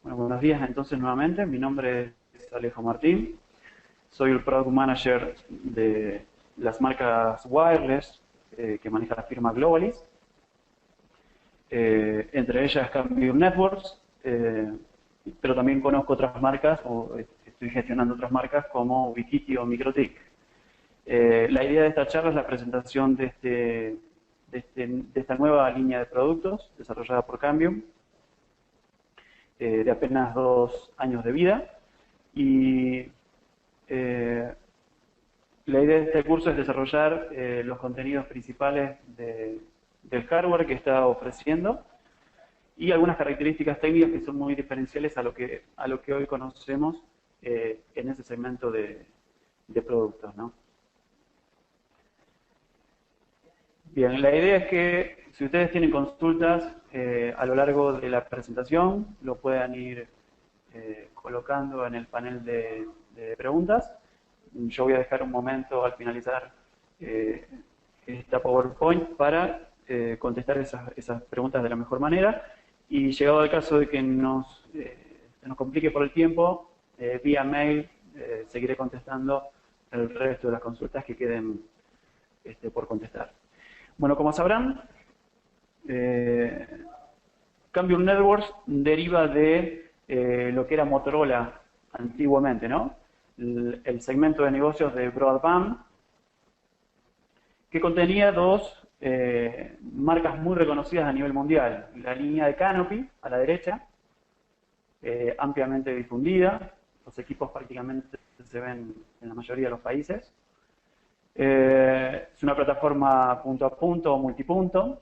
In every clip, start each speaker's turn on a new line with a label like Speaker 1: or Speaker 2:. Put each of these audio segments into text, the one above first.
Speaker 1: Bueno, buenos días entonces nuevamente. Mi nombre es Alejo Martín. Soy el Product Manager de las marcas wireless que maneja la firma Globalis. Entre ellas Cambium Networks, pero también conozco otras marcas o estoy gestionando otras marcas como Ubiquiti o Microtik. La idea de esta charla es la presentación de esta nueva línea de productos desarrollada por Cambium, de apenas 2 años de vida. Y la idea de este curso es desarrollar los contenidos principales del hardware que está ofreciendo y algunas características técnicas que son muy diferenciales a lo que hoy conocemos en ese segmento de productos, ¿no? Bien, la idea es que si ustedes tienen consultas a lo largo de la presentación, lo puedan ir colocando en el panel de preguntas. Yo voy a dejar un momento al finalizar esta PowerPoint para contestar esas preguntas de la mejor manera. Y llegado el caso de que se nos complique por el tiempo, vía mail seguiré contestando el resto de las consultas que queden por contestar. Bueno, como sabrán, Cambium Networks deriva de lo que era Motorola antiguamente, ¿no? El segmento de negocios de broadband, que contenía dos marcas muy reconocidas a nivel mundial. La línea de Canopy, a la derecha, ampliamente difundida. Los equipos prácticamente se ven en la mayoría de los países. Es una plataforma punto a punto o multipunto,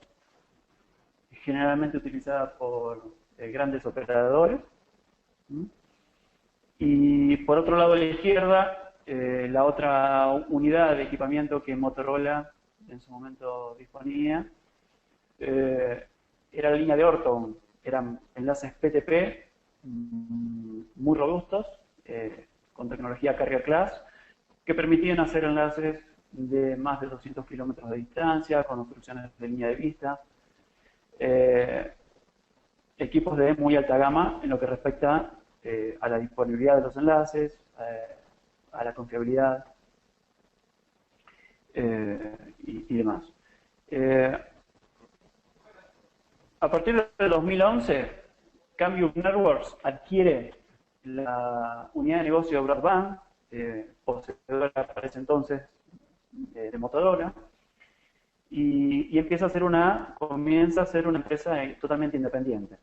Speaker 1: generalmente utilizada por grandes operadores. Y por otro lado, a la izquierda, la otra unidad de equipamiento que Motorola en su momento disponía era la línea de Orton. Eran enlaces PTP muy robustos, con tecnología Carrier Class, que permitían hacer enlaces de más de 200 kilómetros de distancia, con obstrucciones de línea de vista. Equipos de muy alta gama en lo que respecta a la disponibilidad de los enlaces, a la confiabilidad y demás. A partir del 2011, Cambium Networks adquiere la unidad de negocio de broadband, poseedora para ese entonces de Motorola, y comienza a ser una empresa totalmente independiente.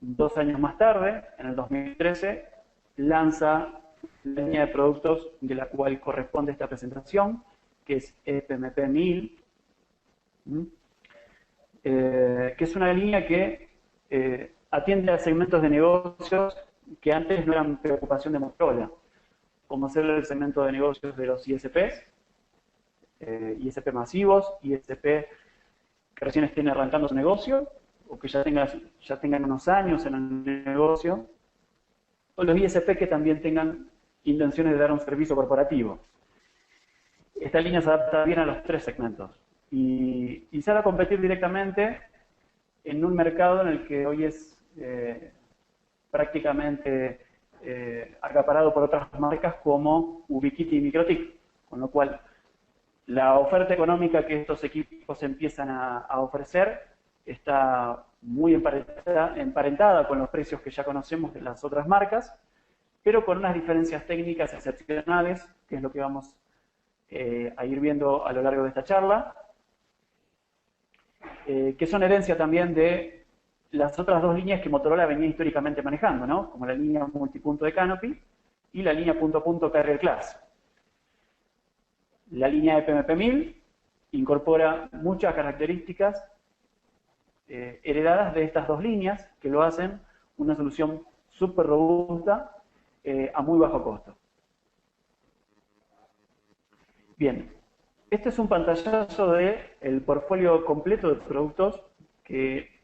Speaker 1: 2 años más tarde, en el 2013, lanza la línea de productos de la cual corresponde esta presentación, que es EPMP 1000, que es una línea que atiende a segmentos de negocios que antes no eran preocupación de Motorola, como ser el segmento de negocios de los ISPs, ISP masivos, ISP que recién estén arrancando su negocio, o que ya tengan unos años en el negocio, o los ISP que también tengan intenciones de dar un servicio corporativo. Esta línea se adapta bien a los 3 segmentos y sale a competir directamente en un mercado en el que hoy es prácticamente acaparado por otras marcas como Ubiquiti y Microtik, con lo cual la oferta económica que estos equipos empiezan a ofrecer está muy emparentada con los precios que ya conocemos de las otras marcas, pero con unas diferencias técnicas excepcionales, que es lo que vamos a ir viendo a lo largo de esta charla, que son herencia también de las otras 2 líneas que Motorola venía históricamente manejando, ¿no? Como la línea multipunto de Canopy y la línea punto a punto Carrier Class. La línea de PMP 1000 incorpora muchas características heredadas de estas 2 líneas que lo hacen una solución súper robusta a muy bajo costo. Bien, este es un pantallazo del portfolio completo de productos que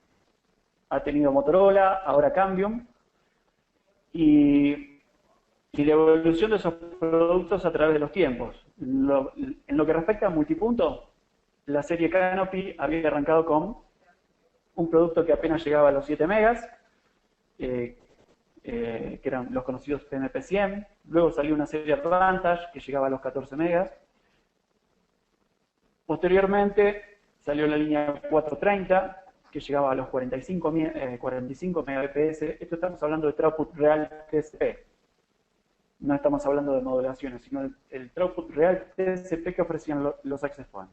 Speaker 1: ha tenido Motorola, ahora Cambium, y la evolución de esos productos a través de los tiempos. En lo que respecta a multipunto, la serie Canopy había arrancado con un producto que apenas llegaba a los 7 megas, que eran los conocidos PMP100. Luego salió una serie Advantage que llegaba a los 14 megas. Posteriormente salió la línea 430 que llegaba a los 45 Mbps. Esto estamos hablando de throughput real TCP. No estamos hablando de modulaciones, sino el throughput real TCP que ofrecían los access points.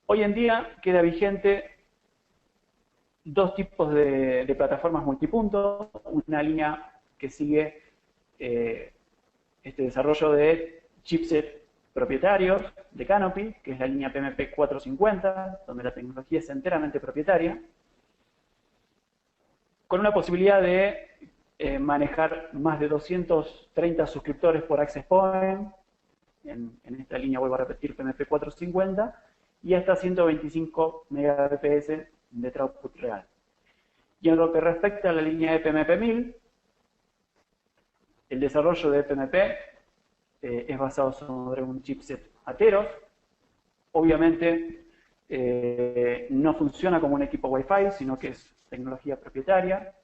Speaker 1: Hoy en día queda vigente dos tipos de plataformas multipunto. Una línea que sigue este desarrollo de chipset propietarios de Canopy, que es la línea PMP 450, donde la tecnología es enteramente propietaria, con una posibilidad de manejar más de 230 suscriptores por access point, en esta línea vuelvo a repetir PMP 450, y hasta 125 Mbps de throughput real. Y en lo que respecta a la línea de PMP 1000, el desarrollo de PMP es basado sobre un chipset Atheros. Obviamente no funciona como un equipo Wi-Fi, sino que es tecnología propietaria,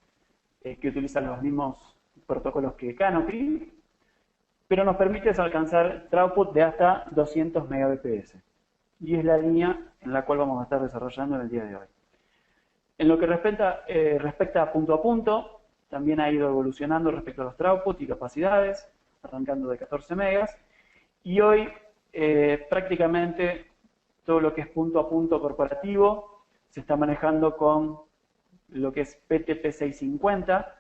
Speaker 1: que utiliza los mismos protocolos que Canopy, pero nos permite alcanzar throughput de hasta 200 Mbps. Y es la línea en la cual vamos a estar desarrollando en el día de hoy. En lo que respecta a punto, también ha ido evolucionando respecto a los throughput y capacidades, arrancando de 14 megas, y hoy prácticamente todo lo que es punto a punto corporativo se está manejando con lo que es PTP 650,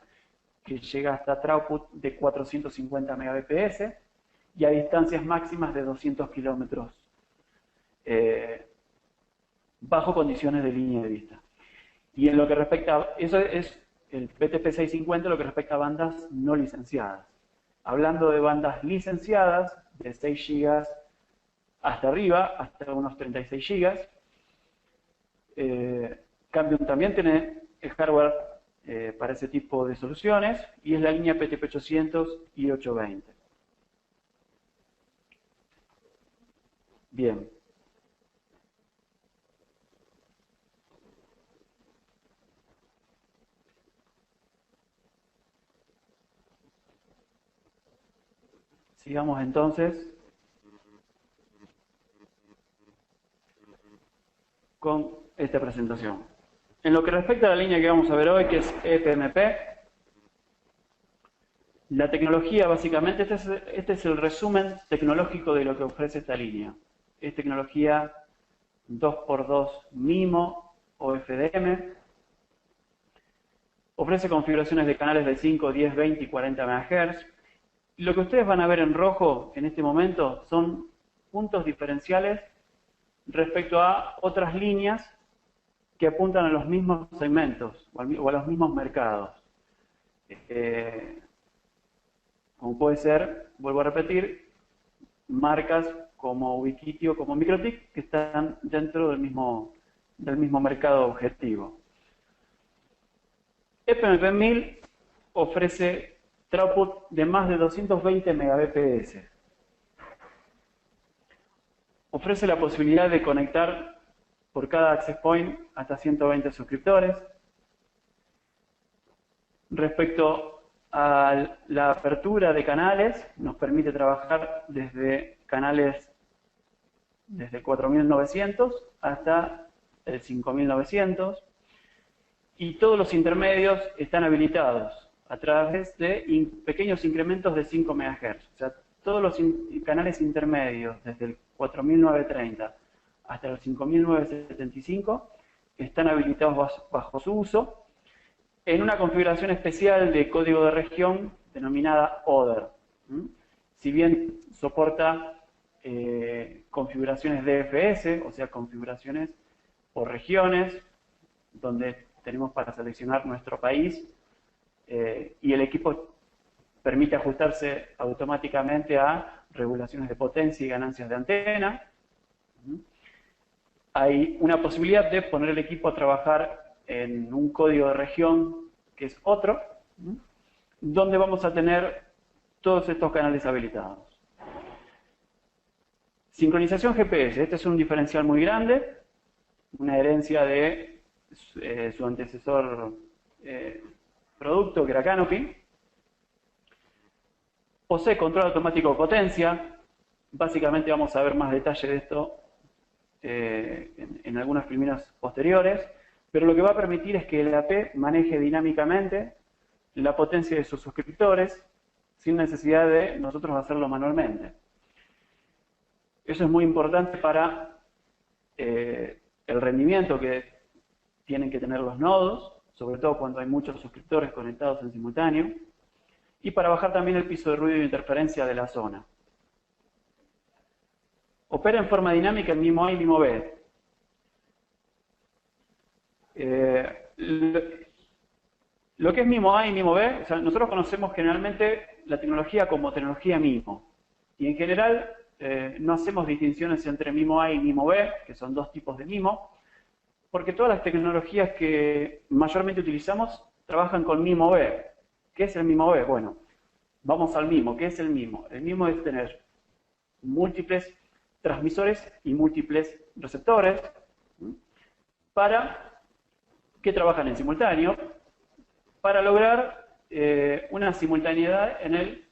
Speaker 1: que llega hasta throughput de 450 Mbps, y a distancias máximas de 200 kilómetros, bajo condiciones de línea de vista. Y en lo que respecta, eso es el PTP 650, lo que respecta a bandas no licenciadas. Hablando de bandas licenciadas, de 6 GB hasta arriba, hasta unos 36 GB, Cambium también tiene el hardware para ese tipo de soluciones, y es la línea PTP 800 y 820. Bien. Sigamos entonces con esta presentación. En lo que respecta a la línea que vamos a ver hoy, que es ePMP, la tecnología básicamente, este es el resumen tecnológico de lo que ofrece esta línea. Es tecnología 2x2 MIMO o FDM. Ofrece configuraciones de canales de 5, 10, 20 y 40 MHz. Lo que ustedes van a ver en rojo en este momento son puntos diferenciales respecto a otras líneas que apuntan a los mismos segmentos o a los mismos mercados. Como puede ser, vuelvo a repetir, marcas como Ubiquiti o como MikroTik que están dentro del mismo mercado objetivo. ePMP 1000 ofrece throughput de más de 220 Mbps. Ofrece la posibilidad de conectar por cada access point hasta 120 suscriptores. Respecto a la apertura de canales, nos permite trabajar desde canales desde 4900 hasta el 5900, y todos los intermedios están habilitados a través de pequeños incrementos de 5 MHz. O sea, todos los canales intermedios, desde el 4930 hasta el 5975, están habilitados bajo su uso, en una configuración especial de código de región denominada Other. Si bien soporta configuraciones DFS, o sea, configuraciones por regiones, donde tenemos para seleccionar nuestro país, y el equipo permite ajustarse automáticamente a regulaciones de potencia y ganancias de antena. Hay una posibilidad de poner el equipo a trabajar en un código de región que es otro, donde vamos a tener todos estos canales habilitados. Sincronización GPS. Este es un diferencial muy grande, una herencia de su antecesor producto, que era Canopy. Posee control automático de potencia. Básicamente vamos a ver más detalle de esto en algunas primeras posteriores, pero lo que va a permitir es que el AP maneje dinámicamente la potencia de sus suscriptores sin necesidad de nosotros hacerlo manualmente. Eso es muy importante para el rendimiento que tienen que tener los nodos, sobre todo cuando hay muchos suscriptores conectados en simultáneo, y para bajar también el piso de ruido y interferencia de la zona. Opera en forma dinámica en MIMO A y MIMO B. Lo que es MIMO A y MIMO B, o sea, nosotros conocemos generalmente la tecnología como tecnología MIMO. Y en general no hacemos distinciones entre MIMO A y MIMO B, que son dos tipos de MIMO, porque todas las tecnologías que mayormente utilizamos trabajan con MIMO B. ¿Qué es el MIMO B? Bueno, vamos al MIMO. ¿Qué es el MIMO? El MIMO es tener múltiples transmisores y múltiples receptores para que trabajan en simultáneo para lograr una simultaneidad en el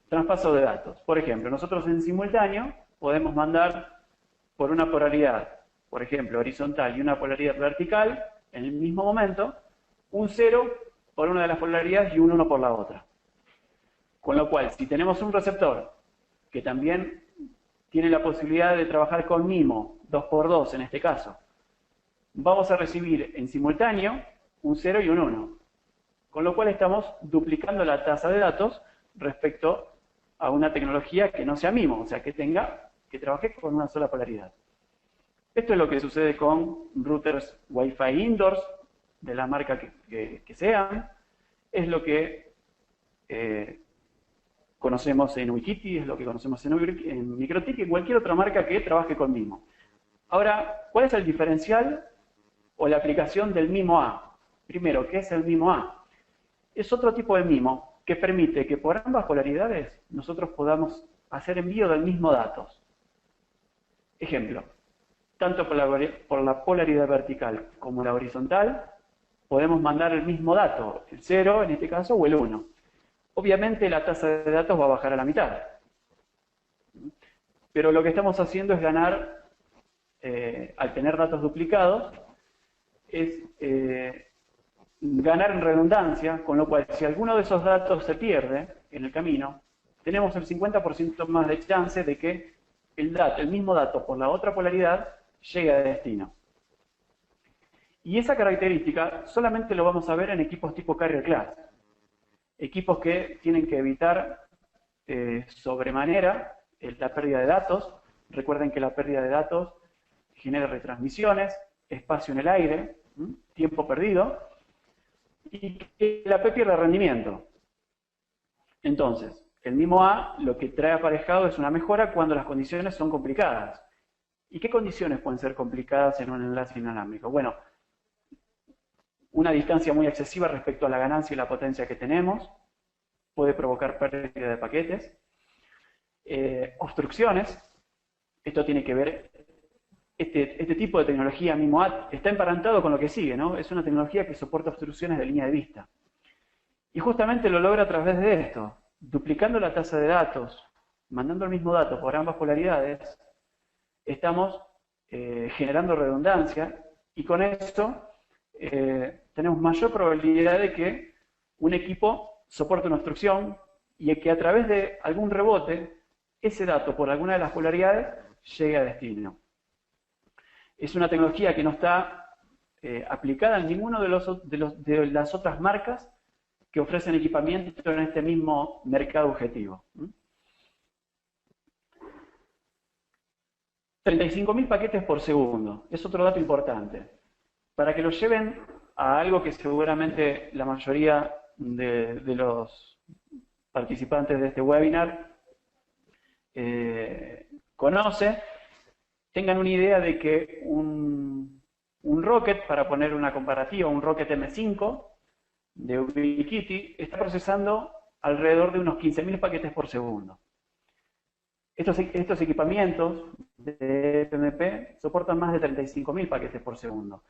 Speaker 1: traspaso de datos. Por ejemplo, nosotros en simultáneo podemos mandar por una polaridad, por ejemplo, horizontal y una polaridad vertical, en el mismo momento, un 0 por una de las polaridades y un 1 por la otra. Con lo cual, si tenemos un receptor que también tiene la posibilidad de trabajar con MIMO, 2×2 en este caso, vamos a recibir en simultáneo un 0 y un 1. Con lo cual estamos duplicando la tasa de datos respecto a una tecnología que no sea MIMO, o sea, que trabaje con una sola polaridad. Esto es lo que sucede con routers Wi-Fi indoors, de la marca que sean. Es lo que conocemos en Ubiquiti, es lo que conocemos en MikroTik y en cualquier otra marca que trabaje con MIMO. Ahora, ¿cuál es el diferencial o la aplicación del MIMO A? Primero, ¿qué es el MIMO A? Es otro tipo de MIMO que permite que por ambas polaridades nosotros podamos hacer envío del mismo datos. Ejemplo, tanto por la polaridad vertical como la horizontal, podemos mandar el mismo dato, el 0 en este caso o el 1. Obviamente la tasa de datos va a bajar a la mitad. Pero lo que estamos haciendo es ganar, al tener datos duplicados, es ganar en redundancia, con lo cual si alguno de esos datos se pierde en el camino, tenemos el 50% más de chance de que el mismo dato por la otra polaridad llegue a destino. Y esa característica solamente lo vamos a ver en equipos tipo Carrier Class. Equipos que tienen que evitar sobremanera la pérdida de datos. Recuerden que la pérdida de datos genera retransmisiones, espacio en el aire, tiempo perdido, y que la AP pierde rendimiento. Entonces, el MIMO A lo que trae aparejado es una mejora cuando las condiciones son complicadas. ¿Y qué condiciones pueden ser complicadas en un enlace inalámbrico? Bueno, una distancia muy excesiva respecto a la ganancia y la potencia que tenemos puede provocar pérdida de paquetes. Obstrucciones, esto tiene que ver, este tipo de tecnología MIMO A está emparentado con lo que sigue, ¿no? Es una tecnología que soporta obstrucciones de línea de vista. Y justamente lo logra a través de esto, duplicando la tasa de datos, mandando el mismo dato por ambas polaridades, estamos generando redundancia y con esto tenemos mayor probabilidad de que un equipo soporte una obstrucción y que a través de algún rebote, ese dato por alguna de las polaridades llegue a destino. Es una tecnología que no está aplicada en ninguno de las otras marcas que ofrecen equipamiento en este mismo mercado objetivo. 35.000 paquetes por segundo, es otro dato importante. Para que lo lleven a algo que seguramente la mayoría de los participantes de este webinar conoce, tengan una idea de que un Rocket, para poner una comparativa, un Rocket M5 de Ubiquiti, está procesando alrededor de unos 15.000 paquetes por segundo. Estos equipamientos de FMP soportan más de 35.000 paquetes por segundo.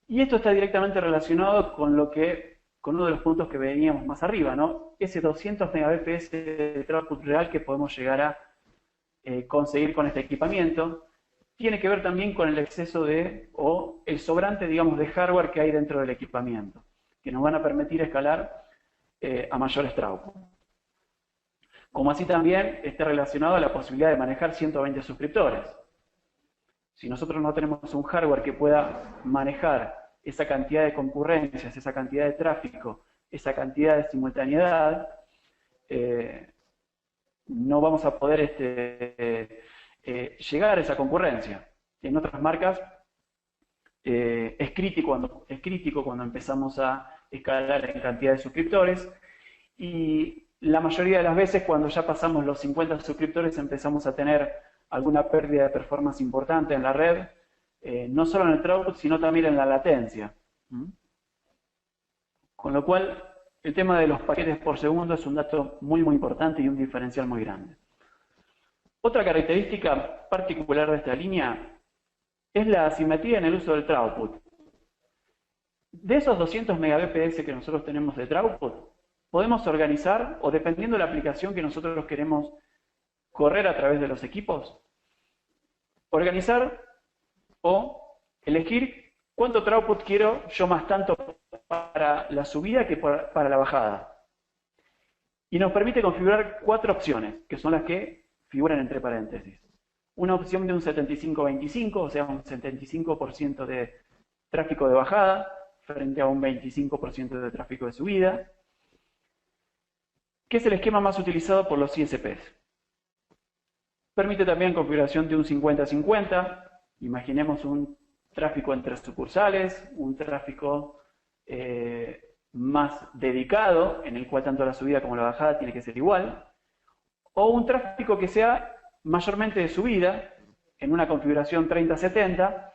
Speaker 1: Y esto está directamente relacionado con uno de los puntos que veníamos más arriba, ¿no? Ese 200 Mbps de throughput real que podemos llegar a conseguir con este equipamiento, tiene que ver también con el exceso o el sobrante, digamos, de hardware que hay dentro del equipamiento, que nos van a permitir escalar a mayores throughput. Como así también está relacionado a la posibilidad de manejar 120 suscriptores. Si nosotros no tenemos un hardware que pueda manejar esa cantidad de concurrencias, esa cantidad de tráfico, esa cantidad de simultaneidad, no vamos a poder llegar a esa concurrencia. En otras marcas es crítico cuando empezamos a escalar en cantidad de suscriptores, y la mayoría de las veces cuando ya pasamos los 50 suscriptores empezamos a tener alguna pérdida de performance importante en la red, no solo en el throughput, sino también en la latencia. Con lo cual, el tema de los paquetes por segundo es un dato muy importante y un diferencial muy grande. Otra característica particular de esta línea es la asimetría en el uso del throughput. De esos 200 Mbps que nosotros tenemos de throughput, podemos organizar, o dependiendo de la aplicación que nosotros queremos correr a través de los equipos, organizar o elegir cuánto throughput quiero yo, más tanto para la subida que para la bajada. Y nos permite configurar 4 opciones, que son las que figuran entre paréntesis. Una opción de un 75-25, o sea, un 75% de tráfico de bajada frente a un 25% de tráfico de subida, que es el esquema más utilizado por los ISPs. Permite también configuración de un 50-50, imaginemos un tráfico entre sucursales, un tráfico más dedicado, en el cual tanto la subida como la bajada tiene que ser igual, o un tráfico que sea mayormente de subida, en una configuración 30-70,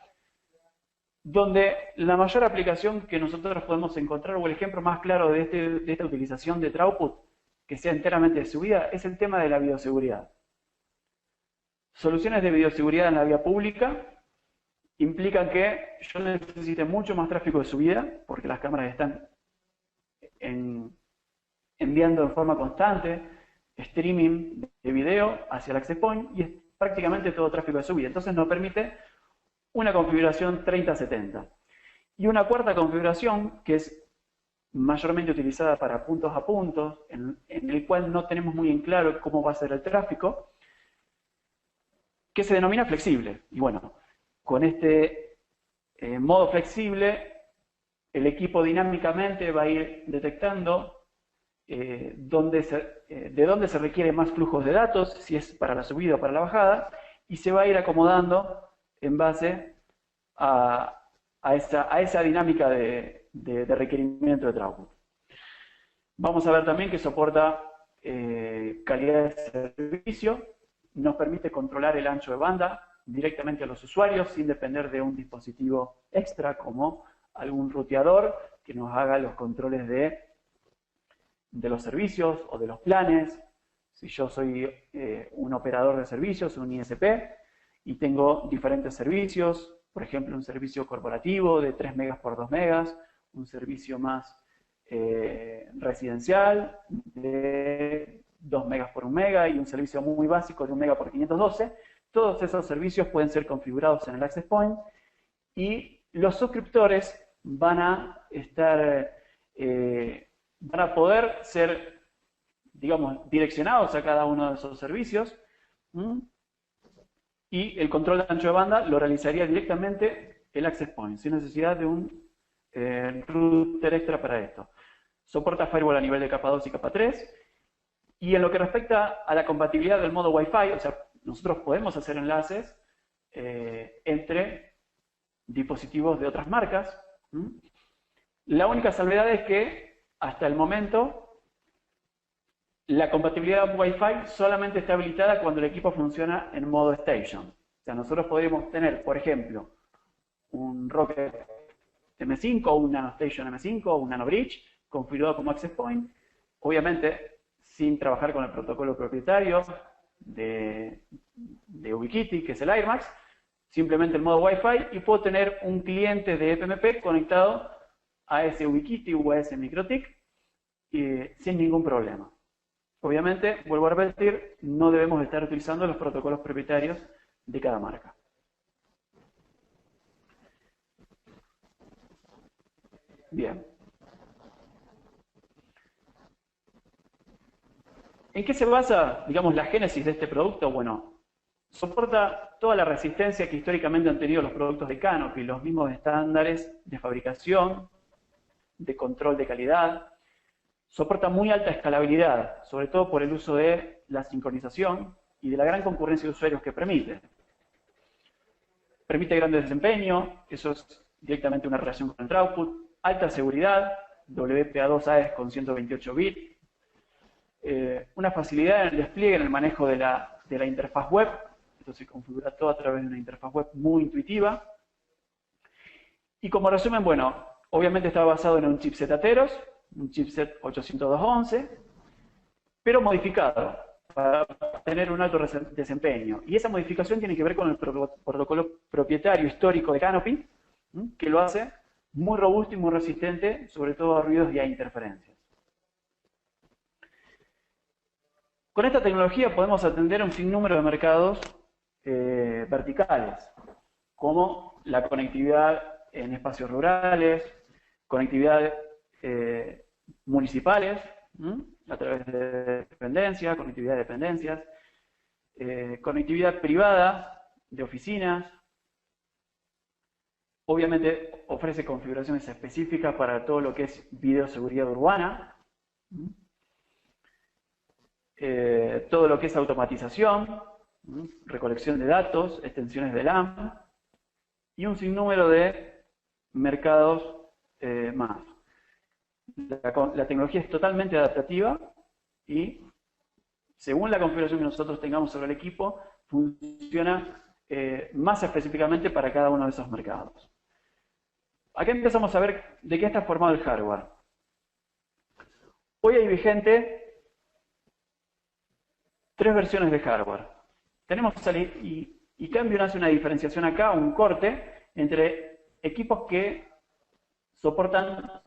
Speaker 1: donde la mayor aplicación que nosotros podemos encontrar, o el ejemplo más claro de esta utilización de throughput, que sea enteramente de subida, es el tema de la bioseguridad. Soluciones de bioseguridad en la vía pública implican que yo necesite mucho más tráfico de subida, porque las cámaras están enviando en forma constante streaming de video hacia el access point, y es prácticamente todo tráfico de subida. Entonces nos permite una configuración 30-70. Y una cuarta configuración, que es mayormente utilizada para puntos a puntos, en el cual no tenemos muy en claro cómo va a ser el tráfico, que se denomina flexible. Y bueno, con este modo flexible, el equipo dinámicamente va a ir detectando de dónde se requiere más flujos de datos, si es para la subida o para la bajada, y se va a ir acomodando en base a esa dinámica de requerimiento de throughput. Vamos a ver también que soporta calidad de servicio, nos permite controlar el ancho de banda directamente a los usuarios sin depender de un dispositivo extra como algún ruteador que nos haga los controles de los servicios o de los planes. Si yo soy un operador de servicios, un ISP, y tengo diferentes servicios, por ejemplo, un servicio corporativo de 3 megas por 2 megas, un servicio más residencial de 2 megas por 1 mega y un servicio muy básico de 1 mega por 512, todos esos servicios pueden ser configurados en el access point y los suscriptores van a poder ser, digamos, direccionados a cada uno de esos servicios. Y el control de ancho de banda lo realizaría directamente el access point, sin necesidad de un router extra para esto. Soporta firewall a nivel de capa 2 y capa 3. Y en lo que respecta a la compatibilidad del modo Wi-Fi, o sea, nosotros podemos hacer enlaces entre dispositivos de otras marcas. La única salvedad es que, hasta el momento, la compatibilidad Wi-Fi solamente está habilitada cuando el equipo funciona en modo Station. O sea, nosotros podríamos tener, por ejemplo, un Rocket M5 o un NanoStation M5 o un NanoBridge configurado como access point, obviamente sin trabajar con el protocolo propietario de Ubiquiti, que es el AirMax, simplemente el modo Wi-Fi, y puedo tener un cliente de FMP conectado a ese Ubiquiti o a ese MikroTik sin ningún problema. Obviamente, vuelvo a repetir, no debemos estar utilizando los protocolos propietarios de cada marca. Bien. ¿En qué se basa, digamos, la génesis de este producto? Bueno, soporta toda la resistencia que históricamente han tenido los productos de Canopy, los mismos estándares de fabricación, de control de calidad. Soporta muy alta escalabilidad, sobre todo por el uso de la sincronización y de la gran concurrencia de usuarios que permite. Permite gran desempeño, eso es directamente una relación con el throughput, alta seguridad, WPA2 con 128 bits, una facilidad en el despliegue, en el manejo de la interfaz web. Esto se configura todo a través de una interfaz web muy intuitiva. Y como resumen, bueno, obviamente está basado en un chipset Atheros, un chipset 802.11, pero modificado para tener un alto desempeño. Y esa modificación tiene que ver con el protocolo propietario histórico de Canopy, que lo hace muy robusto y muy resistente, sobre todo a ruidos y a interferencias. Con esta tecnología podemos atender un sinnúmero de mercados verticales, como la conectividad en espacios rurales, conectividad municipales, a través de dependencias, conectividad de dependencias, conectividad privada de oficinas. Obviamente ofrece configuraciones específicas para todo lo que es videoseguridad urbana, todo lo que es automatización, recolección de datos, extensiones de LAN y un sinnúmero de mercados más. La tecnología es totalmente adaptativa y, según la configuración que nosotros tengamos sobre el equipo, funciona más específicamente para cada uno de esos mercados. Acá empezamos a ver de qué está formado el hardware. Hoy hay vigente 3 versiones de hardware. Tenemos y Cambium hace una diferenciación acá, un corte, entre equipos que soportan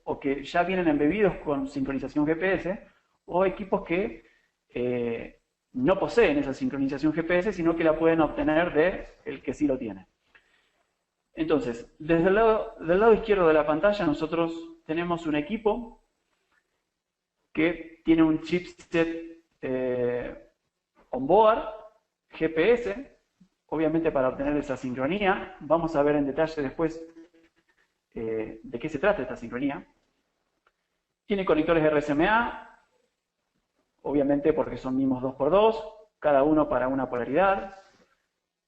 Speaker 1: o que ya vienen embebidos con sincronización GPS, o equipos que no poseen esa sincronización GPS, sino que la pueden obtener del que sí lo tiene. Entonces, desde del lado izquierdo de la pantalla nosotros tenemos un equipo que tiene un chipset onboard, GPS, obviamente para obtener esa sincronía. Vamos a ver en detalle después de qué se trata esta sincronía. Tiene conectores RSMA, obviamente porque son MIMOs 2x2, cada uno para una polaridad.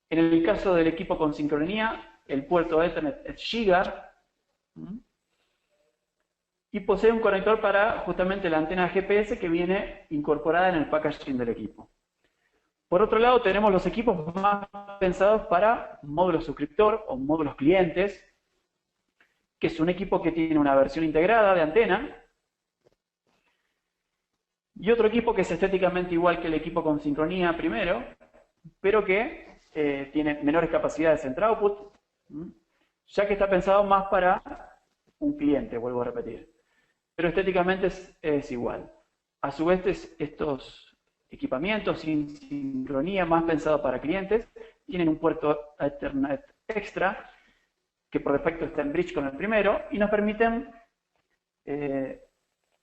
Speaker 1: En el caso del equipo con sincronía, el puerto Ethernet es Giga, y posee un conector para justamente la antena GPS que viene incorporada en el packaging del equipo. Por otro lado, tenemos los equipos más pensados para módulos suscriptor o módulos clientes, que es un equipo que tiene una versión integrada de antena, y otro equipo que es estéticamente igual que el equipo con sincronía primero, pero que tiene menores capacidades en throughput, ya que está pensado más para un cliente, vuelvo a repetir. Pero estéticamente es igual. A su vez, estos equipamientos sin sincronía, más pensados para clientes, tienen un puerto Ethernet extra, que por defecto está en bridge con el primero, y nos permiten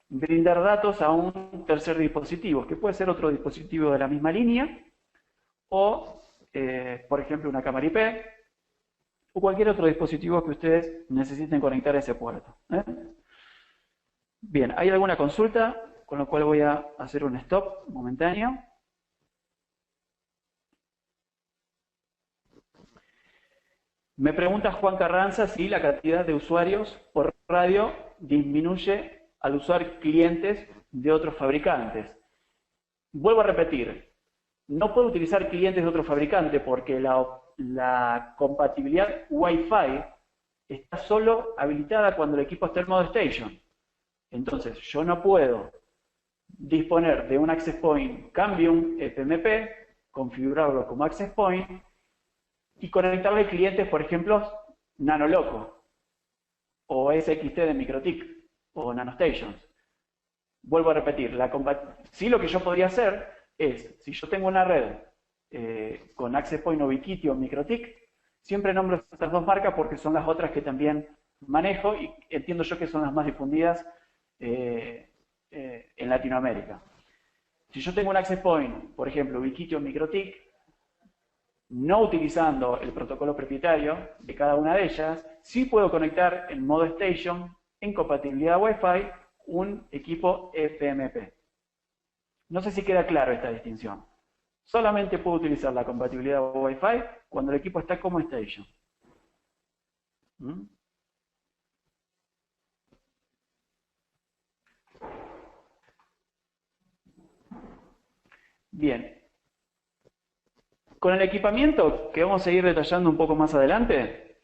Speaker 1: brindar datos a un tercer dispositivo, que puede ser otro dispositivo de la misma línea, o, por ejemplo, una cámara IP, o cualquier otro dispositivo que ustedes necesiten conectar a ese puerto. Bien, ¿hay alguna consulta? Con lo cual voy a hacer un stop momentáneo. Me pregunta Juan Carranza si la cantidad de usuarios por radio disminuye al usar clientes de otros fabricantes. Vuelvo a repetir, no puedo utilizar clientes de otro fabricante porque la compatibilidad Wi-Fi está solo habilitada cuando el equipo está en modo station. Entonces, yo no puedo disponer de un access point Cambium FMP, configurarlo como access point y conectarle clientes, por ejemplo, Nanoloco o SXT de MikroTik o NanoStations. Vuelvo a repetir, sí, lo que yo podría hacer es, si yo tengo una red con access point Ubiquiti o MikroTik, siempre nombro estas dos marcas porque son las otras que también manejo y entiendo yo que son las más difundidas en Latinoamérica. Si yo tengo un access point, por ejemplo, Ubiquiti o MikroTik, no utilizando el protocolo propietario de cada una de ellas, sí puedo conectar en modo Station, en compatibilidad Wi-Fi, un equipo FMP. No sé si queda claro esta distinción. Solamente puedo utilizar la compatibilidad Wi-Fi cuando el equipo está como Station. ¿Mm? Bien. Con el equipamiento, que vamos a ir detallando un poco más adelante,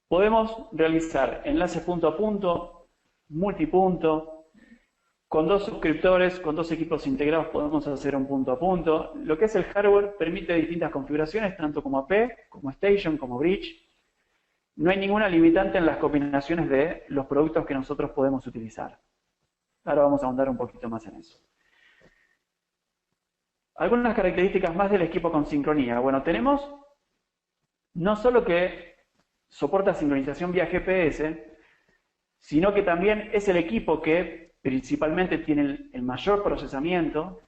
Speaker 1: podemos realizar enlaces punto a punto, multipunto. Con dos suscriptores, con dos equipos integrados podemos hacer un punto a punto. Lo que es el hardware permite distintas configuraciones, tanto como AP, como Station, como Bridge. No hay ninguna limitante en las combinaciones de los productos que nosotros podemos utilizar. Ahora vamos a ahondar un poquito más en eso. Algunas características más del equipo con sincronía. Bueno, tenemos no solo que soporta sincronización vía GPS, sino que también es el equipo que principalmente tiene el mayor procesamiento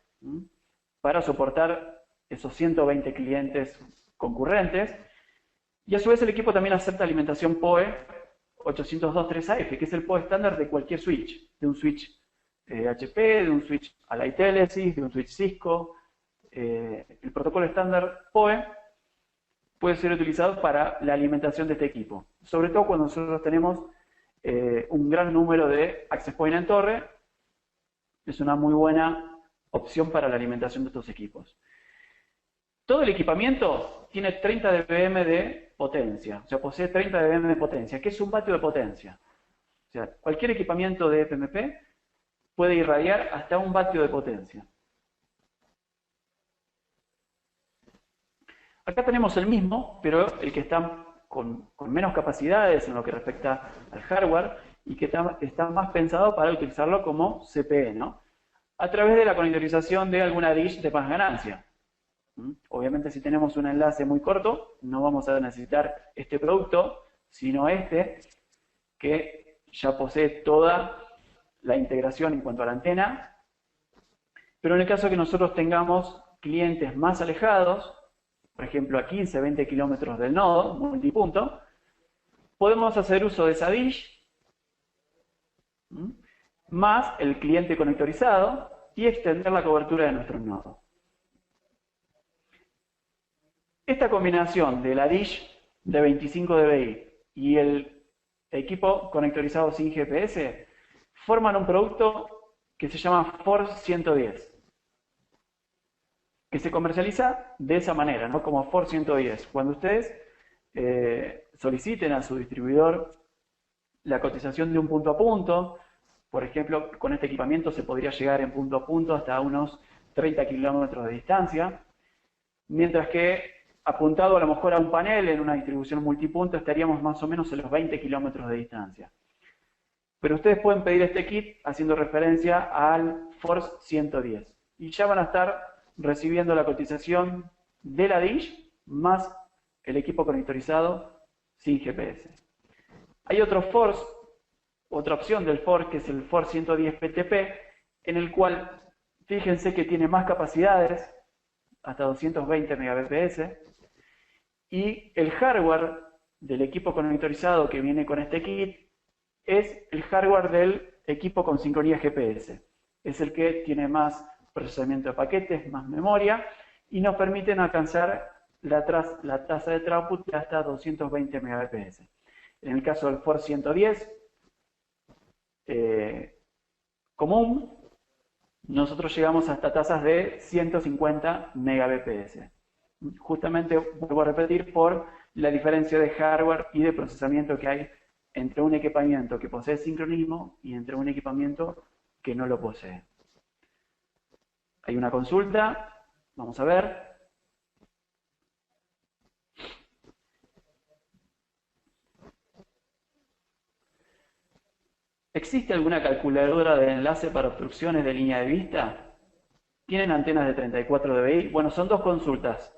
Speaker 1: para soportar esos 120 clientes concurrentes. Y a su vez el equipo también acepta alimentación PoE 802.3AF, que es el PoE estándar de cualquier switch, de un switch HP, de un switch Allied Telesis, de un switch Cisco. El protocolo estándar PoE puede ser utilizado para la alimentación de este equipo, sobre todo cuando nosotros tenemos un gran número de access point en torre. Es una muy buena opción para la alimentación de estos equipos. Todo el equipamiento tiene 30 dBm de potencia, o sea, posee 30 dBm de potencia, que es un vatio de potencia. O sea, cualquier equipamiento de FMP puede irradiar hasta un vatio de potencia. Acá tenemos el mismo, pero el que está con menos capacidades en lo que respecta al hardware y que está más pensado para utilizarlo como CPE, ¿no? A través de la conectorización de alguna dish de más ganancia. Obviamente si tenemos un enlace muy corto, no vamos a necesitar este producto, sino este, que ya posee toda la integración en cuanto a la antena. Pero en el caso que nosotros tengamos clientes más alejados, por ejemplo a 15, 20 kilómetros del nodo, multipunto, podemos hacer uso de esa dish, más el cliente conectorizado, y extender la cobertura de nuestro nodo. Esta combinación de la dish de 25 dBi y el equipo conectorizado sin GPS forman un producto que se llama Force 110, que se comercializa de esa manera, ¿no? Como Force 110. Cuando ustedes soliciten a su distribuidor la cotización de un punto a punto, por ejemplo, con este equipamiento se podría llegar en punto a punto hasta unos 30 kilómetros de distancia, mientras que apuntado a lo mejor a un panel en una distribución multipunto estaríamos más o menos en los 20 kilómetros de distancia. Pero ustedes pueden pedir este kit haciendo referencia al Force 110 y ya van a estar recibiendo la cotización de la dish más el equipo conectorizado sin GPS. Hay otro Force, otra opción del Force, que es el Force 110 PTP, en el cual fíjense que tiene más capacidades, hasta 220 Mbps, y el hardware del equipo conectorizado que viene con este kit es el hardware del equipo con sincronía GPS. Es el que tiene más procesamiento de paquetes, más memoria, y nos permiten alcanzar la tasa de throughput de hasta 220 Mbps. En el caso del Force 110 común, nosotros llegamos hasta tasas de 150 Mbps. Justamente, vuelvo a repetir, por la diferencia de hardware y de procesamiento que hay entre un equipamiento que posee sincronismo y entre un equipamiento que no lo posee. Hay una consulta, vamos a ver. ¿Existe alguna calculadora de enlace para obstrucciones de línea de vista? ¿Tienen antenas de 34 dBi? Bueno, son dos consultas.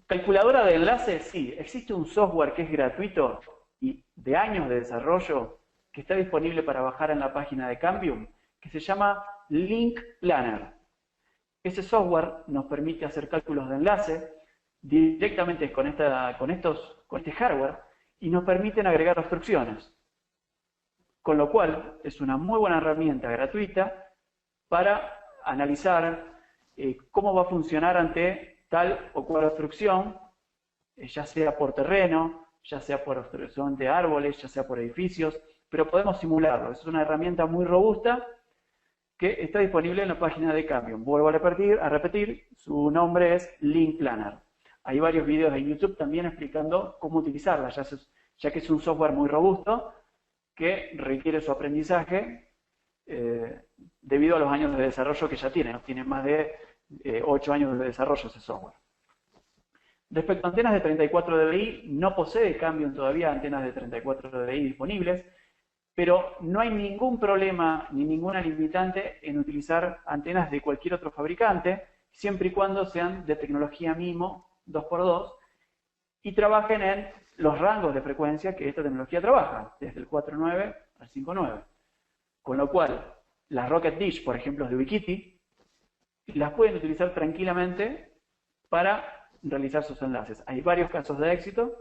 Speaker 1: Calculadora de enlace, sí. Existe un software que es gratuito y de años de desarrollo que está disponible para bajar en la página de Cambium, que se llama Link Planner. Ese software nos permite hacer cálculos de enlace directamente con este hardware y nos permiten agregar obstrucciones. Con lo cual, es una muy buena herramienta gratuita para analizar cómo va a funcionar ante tal o cual obstrucción, ya sea por terreno, ya sea por obstrucción de árboles, ya sea por edificios, pero podemos simularlo. Es una herramienta muy robusta que está disponible en la página de Cambium. Vuelvo a repetir, su nombre es Link Planner. Hay varios videos en YouTube también explicando cómo utilizarla, ya que es un software muy robusto que requiere su aprendizaje debido a los años de desarrollo que ya tiene. Tiene más de 8 años de desarrollo ese software. Respecto a antenas de 34 dBi, no posee Cambium todavía antenas de 34 dBi disponibles, pero no hay ningún problema ni ninguna limitante en utilizar antenas de cualquier otro fabricante, siempre y cuando sean de tecnología MIMO 2x2 y trabajen en los rangos de frecuencia que esta tecnología trabaja, desde el 4.9 al 5.9. Con lo cual, las Rocket Dish, por ejemplo, de Ubiquiti, las pueden utilizar tranquilamente para realizar sus enlaces. Hay varios casos de éxito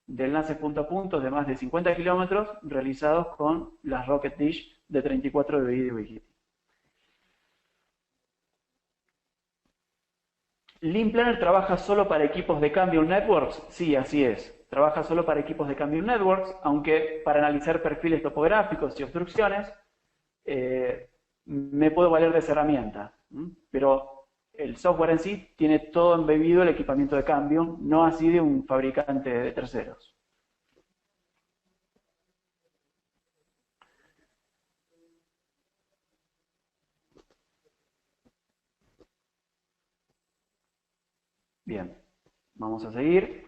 Speaker 1: de enlaces punto a punto de más de 50 kilómetros realizados con las Rocket Dish de 34 dBi de Ubiquiti. Link Planner trabaja solo para equipos de Cambium Networks. Sí, así es. Trabaja solo para equipos de Cambium Networks, aunque para analizar perfiles topográficos y obstrucciones me puedo valer de esa herramienta. Pero el software en sí tiene todo embebido el equipamiento de Cambium, no así de un fabricante de terceros. Bien, vamos a seguir.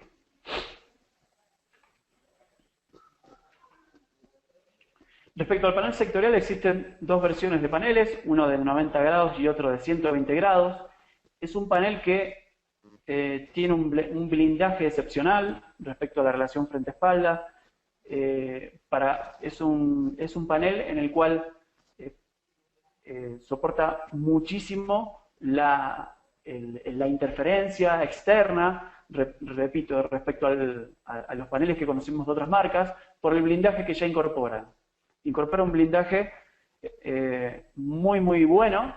Speaker 1: Respecto al panel sectorial, existen dos versiones de paneles, uno de 90 grados y otro de 120 grados. Es un panel que tiene un blindaje excepcional respecto a la relación frente-espalda. Es un panel en el cual soporta muchísimo la interferencia externa, repito, respecto a los paneles que conocemos de otras marcas, por el blindaje que ya incorpora. Incorpora un blindaje muy bueno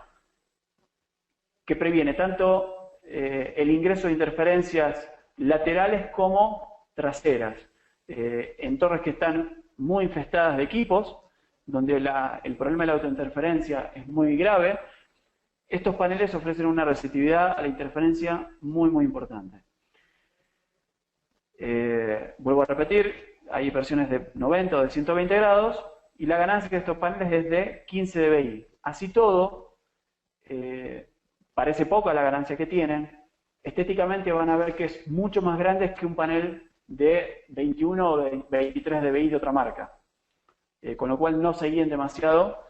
Speaker 1: que previene tanto el ingreso de interferencias laterales como traseras. En torres que están muy infestadas de equipos, donde el problema de la autointerferencia es muy grave, estos paneles ofrecen una resistividad a la interferencia muy importante. Vuelvo a repetir, hay versiones de 90 o de 120 grados, y la ganancia de estos paneles es de 15 dBi. Así todo, parece poca la ganancia que tienen. Estéticamente van a ver que es mucho más grande que un panel de 21 o de 23 dBi de otra marca. Con lo cual no se guíen demasiado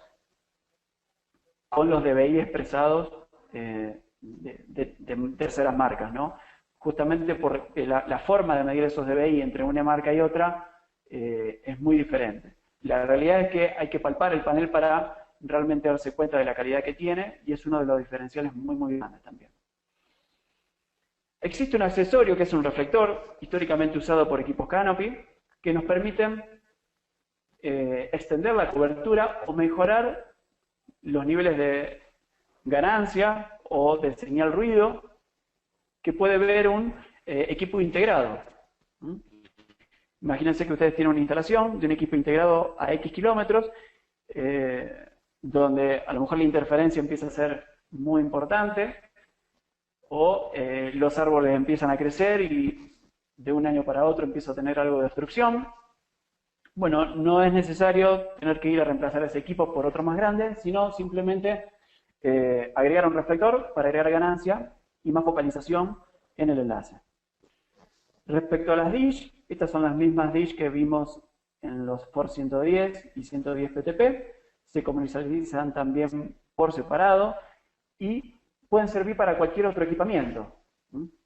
Speaker 1: con los dBi expresados de terceras marcas, ¿no? Justamente por la forma de medir esos dBi entre una marca y otra es muy diferente. La realidad es que hay que palpar el panel para realmente darse cuenta de la calidad que tiene, y es uno de los diferenciales muy grandes también. Existe un accesorio que es un reflector, históricamente usado por equipos Canopy, que nos permiten extender la cobertura o mejorar los niveles de ganancia o de señal ruido que puede ver un equipo integrado. Imagínense que ustedes tienen una instalación de un equipo integrado a X kilómetros, donde a lo mejor la interferencia empieza a ser muy importante, o los árboles empiezan a crecer y de un año para otro empieza a tener algo de obstrucción. Bueno, no es necesario tener que ir a reemplazar ese equipo por otro más grande, sino simplemente agregar un reflector para agregar ganancia y más focalización en el enlace. Respecto a las dish, estas son las mismas dish que vimos en los FOR 110 y 110 PTP. Se comercializan también por separado y pueden servir para cualquier otro equipamiento.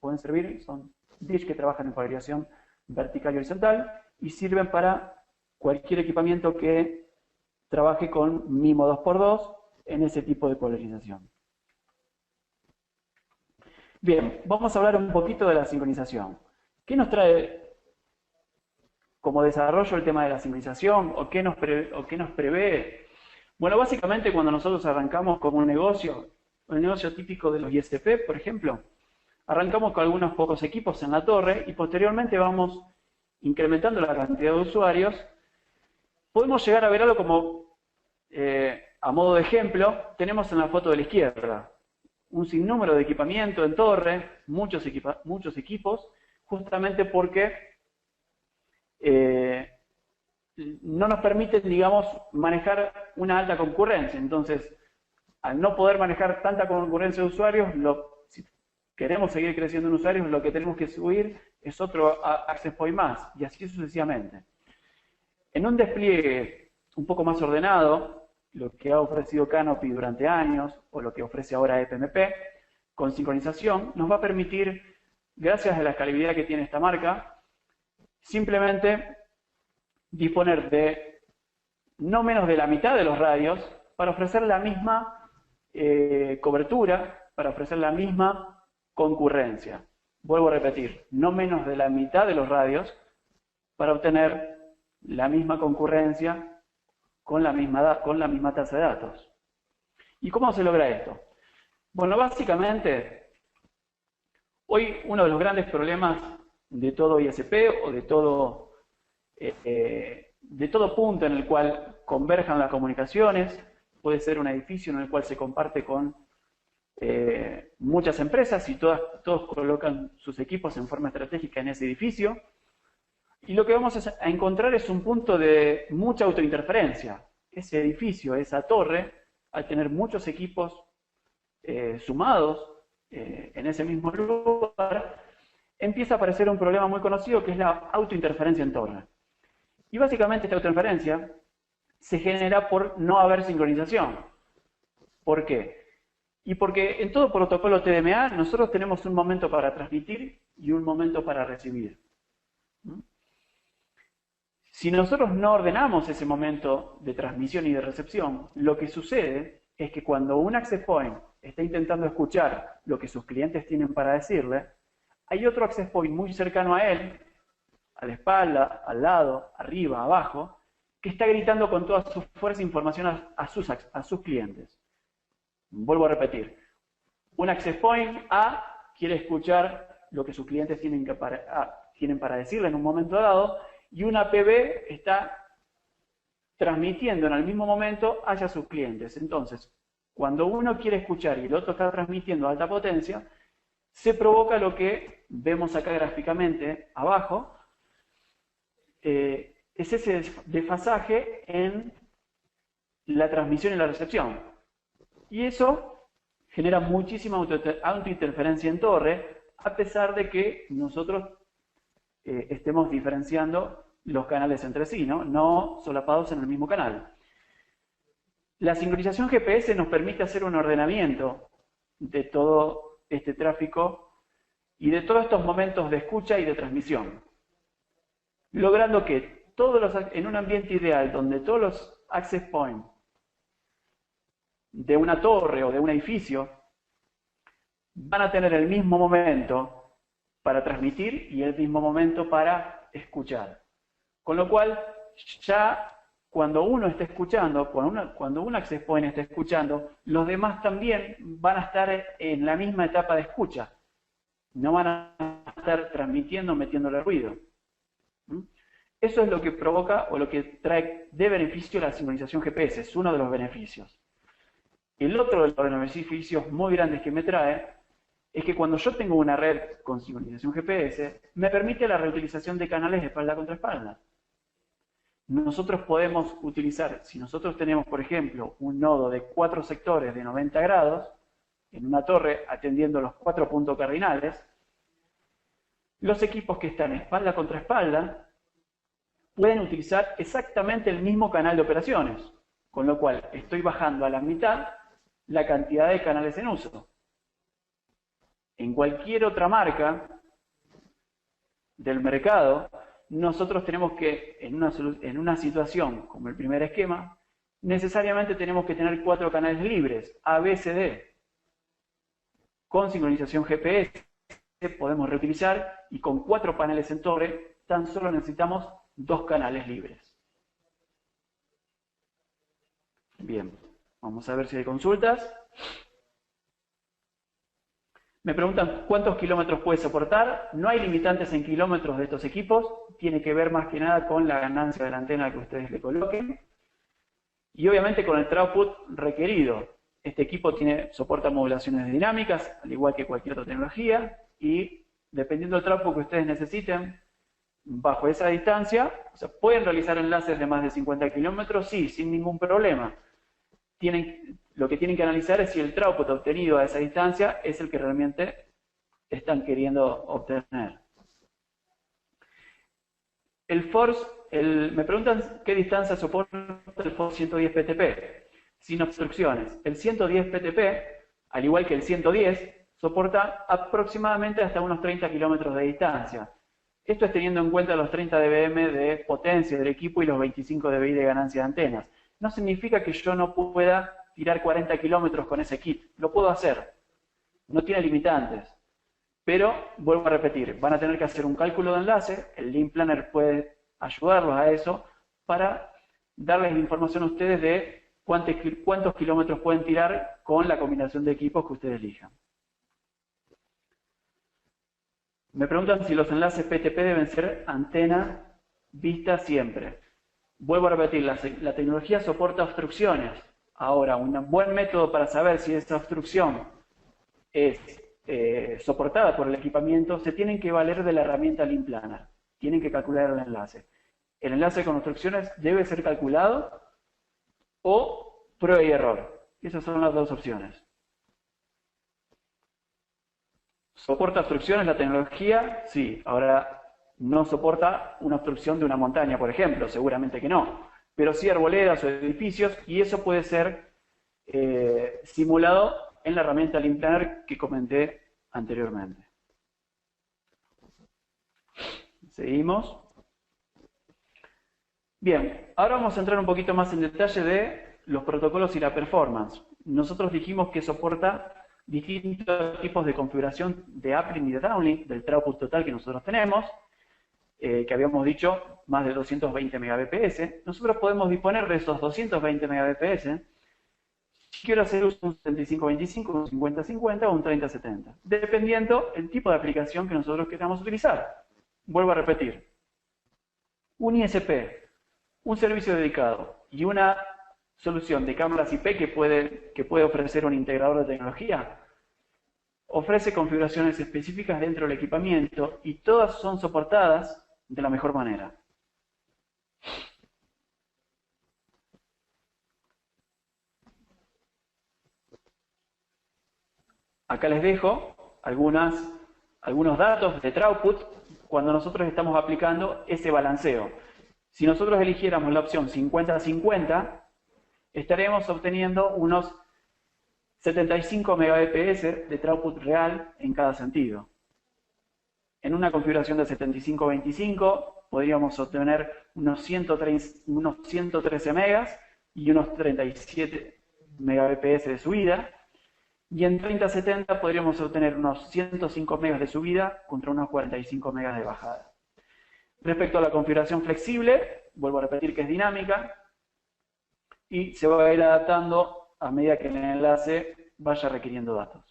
Speaker 1: Pueden servir, son dish que trabajan en polarización vertical y horizontal y sirven para cualquier equipamiento que trabaje con MIMO 2x2 en ese tipo de polarización. Bien, vamos a hablar un poquito de la sincronización. ¿Qué nos trae como desarrollo el tema de la sincronización o qué nos prevé? Bueno, básicamente cuando nosotros arrancamos como un negocio típico de los ISP, por ejemplo, arrancamos con algunos pocos equipos en la torre y posteriormente vamos incrementando la cantidad de usuarios. Podemos llegar a ver algo como, a modo de ejemplo, tenemos en la foto de la izquierda un sinnúmero de equipamiento en torre, muchos equipos, justamente porque no nos permiten, digamos, manejar una alta concurrencia. Entonces, al no poder manejar tanta concurrencia de usuarios, si queremos seguir creciendo en usuarios, lo que tenemos que subir es otro access point más, y así sucesivamente. En un despliegue un poco más ordenado, lo que ha ofrecido Canopy durante años, o lo que ofrece ahora EPMP, con sincronización, nos va a permitir, gracias a la escalabilidad que tiene esta marca, simplemente disponer de no menos de la mitad de los radios para ofrecer la misma cobertura, para ofrecer la misma concurrencia. Vuelvo a repetir, no menos de la mitad de los radios para obtener la misma concurrencia con la misma tasa de datos. ¿Y cómo se logra esto? Bueno, básicamente, hoy uno de los grandes problemas de todo ISP o de todo punto en el cual converjan las comunicaciones, puede ser un edificio en el cual se comparte con muchas empresas y todos colocan sus equipos en forma estratégica en ese edificio. Y lo que vamos a encontrar es un punto de mucha autointerferencia. Ese edificio, esa torre, al tener muchos equipos sumados en ese mismo lugar, empieza a aparecer un problema muy conocido que es la autointerferencia en torre. Y básicamente esta autointerferencia se genera por no haber sincronización. ¿Por qué? Y porque en todo protocolo TDMA nosotros tenemos un momento para transmitir y un momento para recibir. Si nosotros no ordenamos ese momento de transmisión y de recepción, lo que sucede es que cuando un access point está intentando escuchar lo que sus clientes tienen para decirle, hay otro access point muy cercano a él, a la espalda, al lado, arriba, abajo, que está gritando con toda su fuerza información a sus clientes. Vuelvo a repetir, un access point A quiere escuchar lo que sus clientes tienen para decirle en un momento dado, y una PB está transmitiendo en el mismo momento hacia sus clientes. Entonces, cuando uno quiere escuchar y el otro está transmitiendo a alta potencia, se provoca lo que vemos acá gráficamente abajo, es ese desfasaje en la transmisión y la recepción. Y eso genera muchísima autointerferencia en torre, a pesar de que nosotros estemos diferenciando los canales entre sí, no solapados en el mismo canal. La sincronización GPS nos permite hacer un ordenamiento de todo este tráfico y de todos estos momentos de escucha y de transmisión, logrando que en un ambiente ideal donde todos los access points de una torre o de un edificio van a tener el mismo momento para transmitir y el mismo momento para escuchar. Con lo cual, ya cuando uno esté escuchando, cuando un access point esté escuchando, los demás también van a estar en la misma etapa de escucha. No van a estar transmitiendo, metiéndole ruido. Eso es lo que provoca o lo que trae de beneficio la sincronización GPS. Es uno de los beneficios. El otro de los beneficios muy grandes que me trae es que cuando yo tengo una red con sincronización GPS, me permite la reutilización de canales de espalda contra espalda. nosotros podemos utilizar, si nosotros tenemos, por ejemplo, un nodo de 4 sectores de 90 grados, en una torre atendiendo los 4 puntos cardinales, los equipos que están espalda contra espalda pueden utilizar exactamente el mismo canal de operaciones, con lo cual estoy bajando a la mitad la cantidad de canales en uso. En cualquier otra marca del mercado, nosotros tenemos que, en una situación como el primer esquema, necesariamente tenemos que tener 4 canales libres, A, B, C, D. Con sincronización GPS podemos reutilizar y con 4 paneles en torre tan solo necesitamos 2 canales libres. Bien, vamos a ver si hay consultas. Me preguntan cuántos kilómetros puede soportar. No hay limitantes en kilómetros de estos equipos. Tiene que ver más que nada con la ganancia de la antena que ustedes le coloquen. Y obviamente con el throughput requerido. Este equipo soporta modulaciones dinámicas, al igual que cualquier otra tecnología. Y dependiendo del throughput que ustedes necesiten, bajo esa distancia, o sea, ¿pueden realizar enlaces de más de 50 kilómetros? Sí, sin ningún problema. Lo que tienen que analizar es si el throughput obtenido a esa distancia es el que realmente están queriendo obtener. El force, me preguntan qué distancia soporta el force 110 PTP, sin obstrucciones. El 110 PTP, al igual que el 110, soporta aproximadamente hasta unos 30 kilómetros de distancia. Esto es teniendo en cuenta los 30 dBm de potencia del equipo y los 25 dBi de ganancia de antenas. No significa que yo no pueda tirar 40 kilómetros con ese kit. Lo puedo hacer. No tiene limitantes. Pero, vuelvo a repetir, van a tener que hacer un cálculo de enlace. El Link Planner puede ayudarlos a eso para darles la información a ustedes de cuántos kilómetros pueden tirar con la combinación de equipos que ustedes elijan. Me preguntan si los enlaces PTP deben ser antena vista siempre. Vuelvo a repetir, la tecnología soporta obstrucciones. Ahora, un buen método para saber si esa obstrucción es soportada por el equipamiento, se tienen que valer de la herramienta Link Planner. Tienen que calcular el enlace. El enlace con obstrucciones debe ser calculado o prueba y error. Esas son las dos opciones. ¿Soporta obstrucciones la tecnología? Sí. Ahora, no soporta una obstrucción de una montaña, por ejemplo. Seguramente que no. Pero sí arboledas o edificios, y eso puede ser simulado en la herramienta Link Planner que comenté anteriormente. Seguimos. Bien, ahora vamos a entrar un poquito más en detalle de los protocolos y la performance. Nosotros dijimos que soporta distintos tipos de configuración de uplink y de downlink del throughput total que nosotros tenemos, que habíamos dicho más de 220 Mbps. Nosotros podemos disponer de esos 220 Mbps si quiero hacer uso de un 75-25, un 50-50 o un 30-70, dependiendo el tipo de aplicación que nosotros queramos utilizar. Vuelvo a repetir, un ISP, un servicio dedicado y una solución de cámaras IP que puede ofrecer un integrador de tecnología, ofrece configuraciones específicas dentro del equipamiento y todas son soportadas de la mejor manera. Acá les dejo algunos datos de throughput cuando nosotros estamos aplicando ese balanceo. Si nosotros eligiéramos la opción 50-50, estaremos obteniendo unos 75 Mbps de throughput real en cada sentido. En una configuración de 75-25 podríamos obtener unos 113 megas y unos 37 Mbps de subida. Y en 30-70 podríamos obtener unos 105 megas de subida contra unos 45 megas de bajada. Respecto a la configuración flexible, vuelvo a repetir que es dinámica y se va a ir adaptando a medida que el enlace vaya requiriendo datos.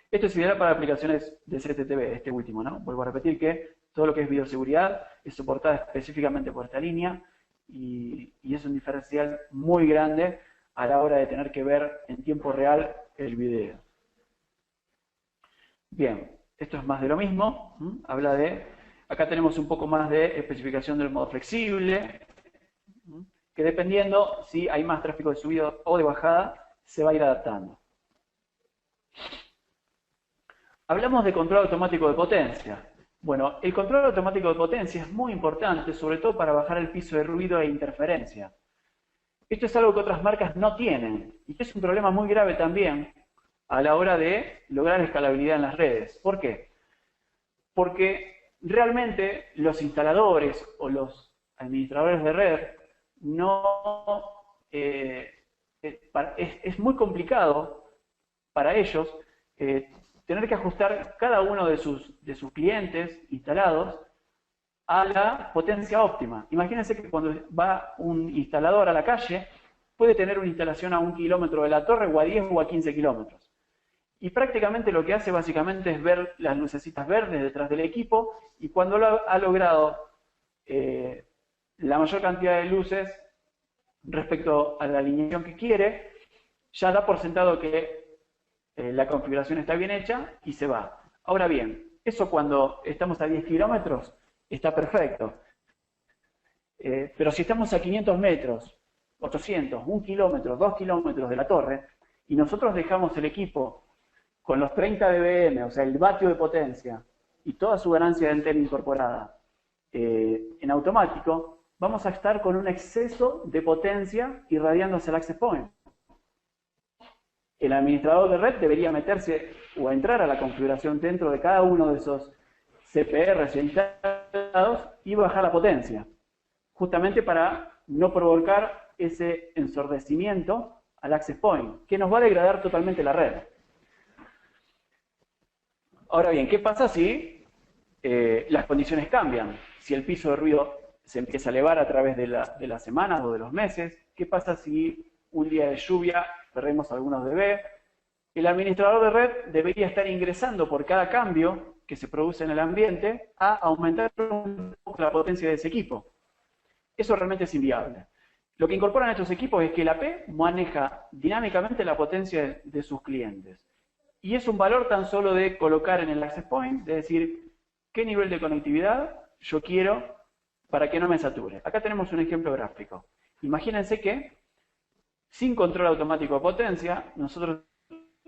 Speaker 1: Esto es ideal para aplicaciones de CTTV, este último, ¿no? Vuelvo a repetir que todo lo que es bioseguridad es soportada específicamente por esta línea y es un diferencial muy grande a la hora de tener que ver en tiempo real el video. Bien, esto es más de lo mismo. Habla de, acá tenemos un poco más de especificación del modo flexible. que dependiendo si hay más tráfico de subida o de bajada, se va a ir adaptando. Hablamos de control automático de potencia. Bueno, el control automático de potencia es muy importante, sobre todo para bajar el piso de ruido e interferencia. Esto es algo que otras marcas no tienen, y que es un problema muy grave también a la hora de lograr escalabilidad en las redes. ¿Por qué? Porque realmente los instaladores o los administradores de red no es muy complicado para ellos tener que ajustar cada uno de sus clientes instalados a la potencia óptima. Imagínense que cuando va un instalador a la calle, puede tener una instalación a 1 kilómetro de la torre o a 10 o a 15 kilómetros. Y prácticamente lo que hace básicamente es ver las lucecitas verdes detrás del equipo, y cuando ha logrado la mayor cantidad de luces respecto a la alineación que quiere, ya da por sentado que la configuración está bien hecha y se va. Ahora bien, eso cuando estamos a 10 kilómetros está perfecto. Pero si estamos a 500 metros, 800, 1 kilómetro, 2 kilómetros de la torre, y nosotros dejamos el equipo con los 30 dBm, o sea, el vatio de potencia, y toda su ganancia de antena incorporada en automático, vamos a estar con un exceso de potencia irradiando hacia el access point. El administrador de red debería meterse o entrar a la configuración dentro de cada uno de esos CPRs instalados y bajar la potencia, justamente para no provocar ese ensordecimiento al access point, que nos va a degradar totalmente la red. Ahora bien, ¿qué pasa si las condiciones cambian? Si el piso de ruido se empieza a elevar a través de las semanas o de los meses, ¿qué pasa si un día de lluvia perdemos algunos dB? El administrador de red debería estar ingresando por cada cambio que se produce en el ambiente a aumentar un poco la potencia de ese equipo. Eso realmente es inviable. Lo que incorporan estos equipos es que el AP maneja dinámicamente la potencia de sus clientes. Y es un valor tan solo de colocar en el access point, de decir qué nivel de conectividad yo quiero para que no me sature. Acá tenemos un ejemplo gráfico. Imagínense que sin control automático de potencia, nosotros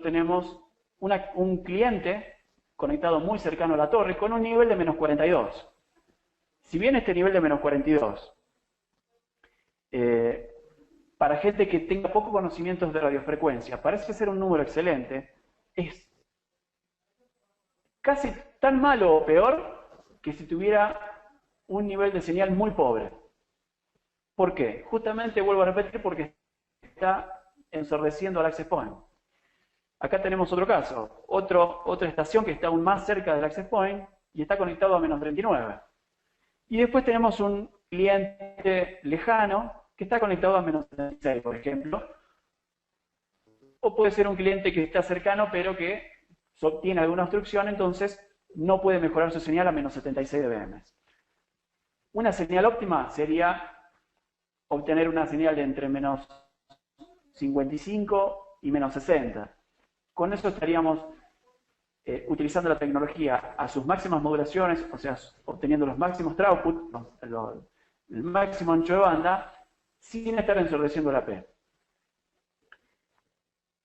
Speaker 1: tenemos un cliente conectado muy cercano a la torre con un nivel de menos 42. Si bien este nivel de menos 42, para gente que tenga poco conocimientos de radiofrecuencia, parece ser un número excelente, es casi tan malo o peor que si tuviera un nivel de señal muy pobre. ¿Por qué? Justamente, vuelvo a repetir, porque está ensordeciendo al access point. Acá tenemos otro caso, otra estación que está aún más cerca del access point y está conectado a menos 39. Y después tenemos un cliente lejano que está conectado a menos 76, por ejemplo. O puede ser un cliente que está cercano pero que tiene alguna obstrucción, entonces no puede mejorar su señal a menos 76 dBm. Una señal óptima sería obtener una señal de entre menos 55 y menos 60. Con eso estaríamos utilizando la tecnología a sus máximas modulaciones, o sea, obteniendo los máximos throughput, el máximo ancho de banda, sin estar ensordeciendo el AP.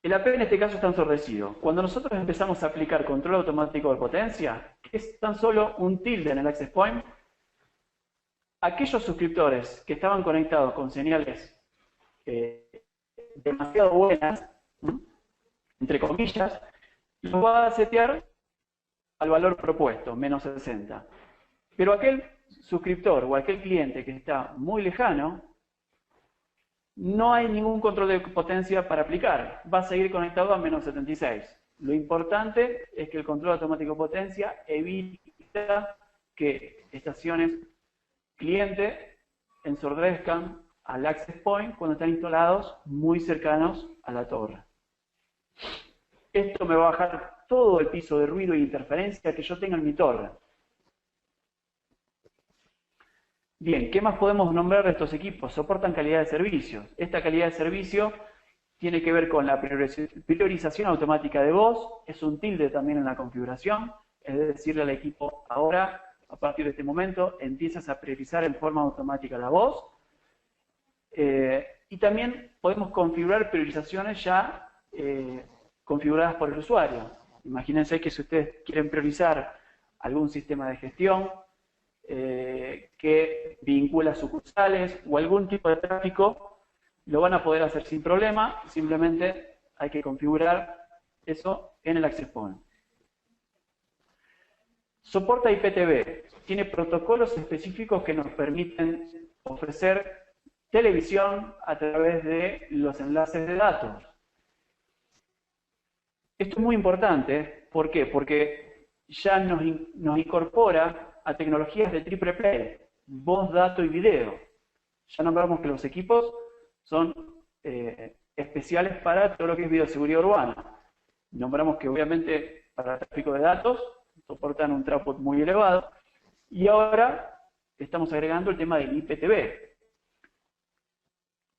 Speaker 1: El AP en este caso está ensordecido. Cuando nosotros empezamos a aplicar control automático de potencia, que es tan solo un tilde en el access point, aquellos suscriptores que estaban conectados con señales demasiado buenas, entre comillas, los va a setear al valor propuesto, menos 60. Pero aquel suscriptor o aquel cliente que está muy lejano, no hay ningún control de potencia para aplicar. Va a seguir conectado a menos 76. Lo importante es que el control automático de potencia evita que estaciones cliente ensordezcan al access point cuando están instalados muy cercanos a la torre. Esto me va a bajar todo el piso de ruido e interferencia que yo tenga en mi torre. Bien, ¿qué más podemos nombrar de estos equipos? Soportan calidad de servicio. Esta calidad de servicio tiene que ver con la priorización automática de voz, es un tilde también en la configuración, es decirle al equipo, ahora, a partir de este momento, empiezas a priorizar en forma automática la voz. Y también podemos configurar priorizaciones ya configuradas por el usuario. Imagínense que si ustedes quieren priorizar algún sistema de gestión que vincula sucursales o algún tipo de tráfico, lo van a poder hacer sin problema, simplemente hay que configurar eso en el Access Point. Soporta IPTV, tiene protocolos específicos que nos permiten ofrecer televisión a través de los enlaces de datos. Esto es muy importante, ¿por qué? Porque ya nos incorpora a tecnologías de triple play, voz, dato y video. Ya nombramos que los equipos son especiales para todo lo que es bioseguridad urbana. Nombramos que obviamente para tráfico de datos soportan un throughput muy elevado, y ahora estamos agregando el tema del IPTV.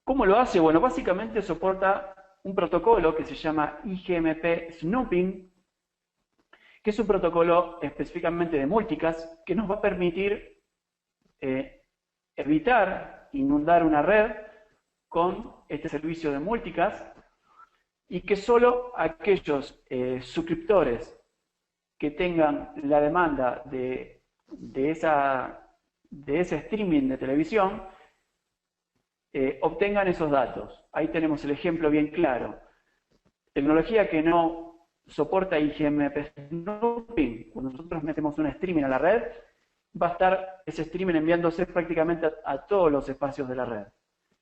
Speaker 1: ¿Cómo lo hace? Bueno, básicamente soporta un protocolo que se llama IGMP Snooping, que es un protocolo específicamente de multicast que nos va a permitir evitar inundar una red con este servicio de multicast, y que solo aquellos suscriptores que tengan la demanda de ese streaming de televisión obtengan esos datos. Ahí tenemos el ejemplo bien claro. Tecnología que no soporta IGMP Snooping, cuando nosotros metemos un streaming a la red, va a estar ese streaming enviándose prácticamente a todos los espacios de la red,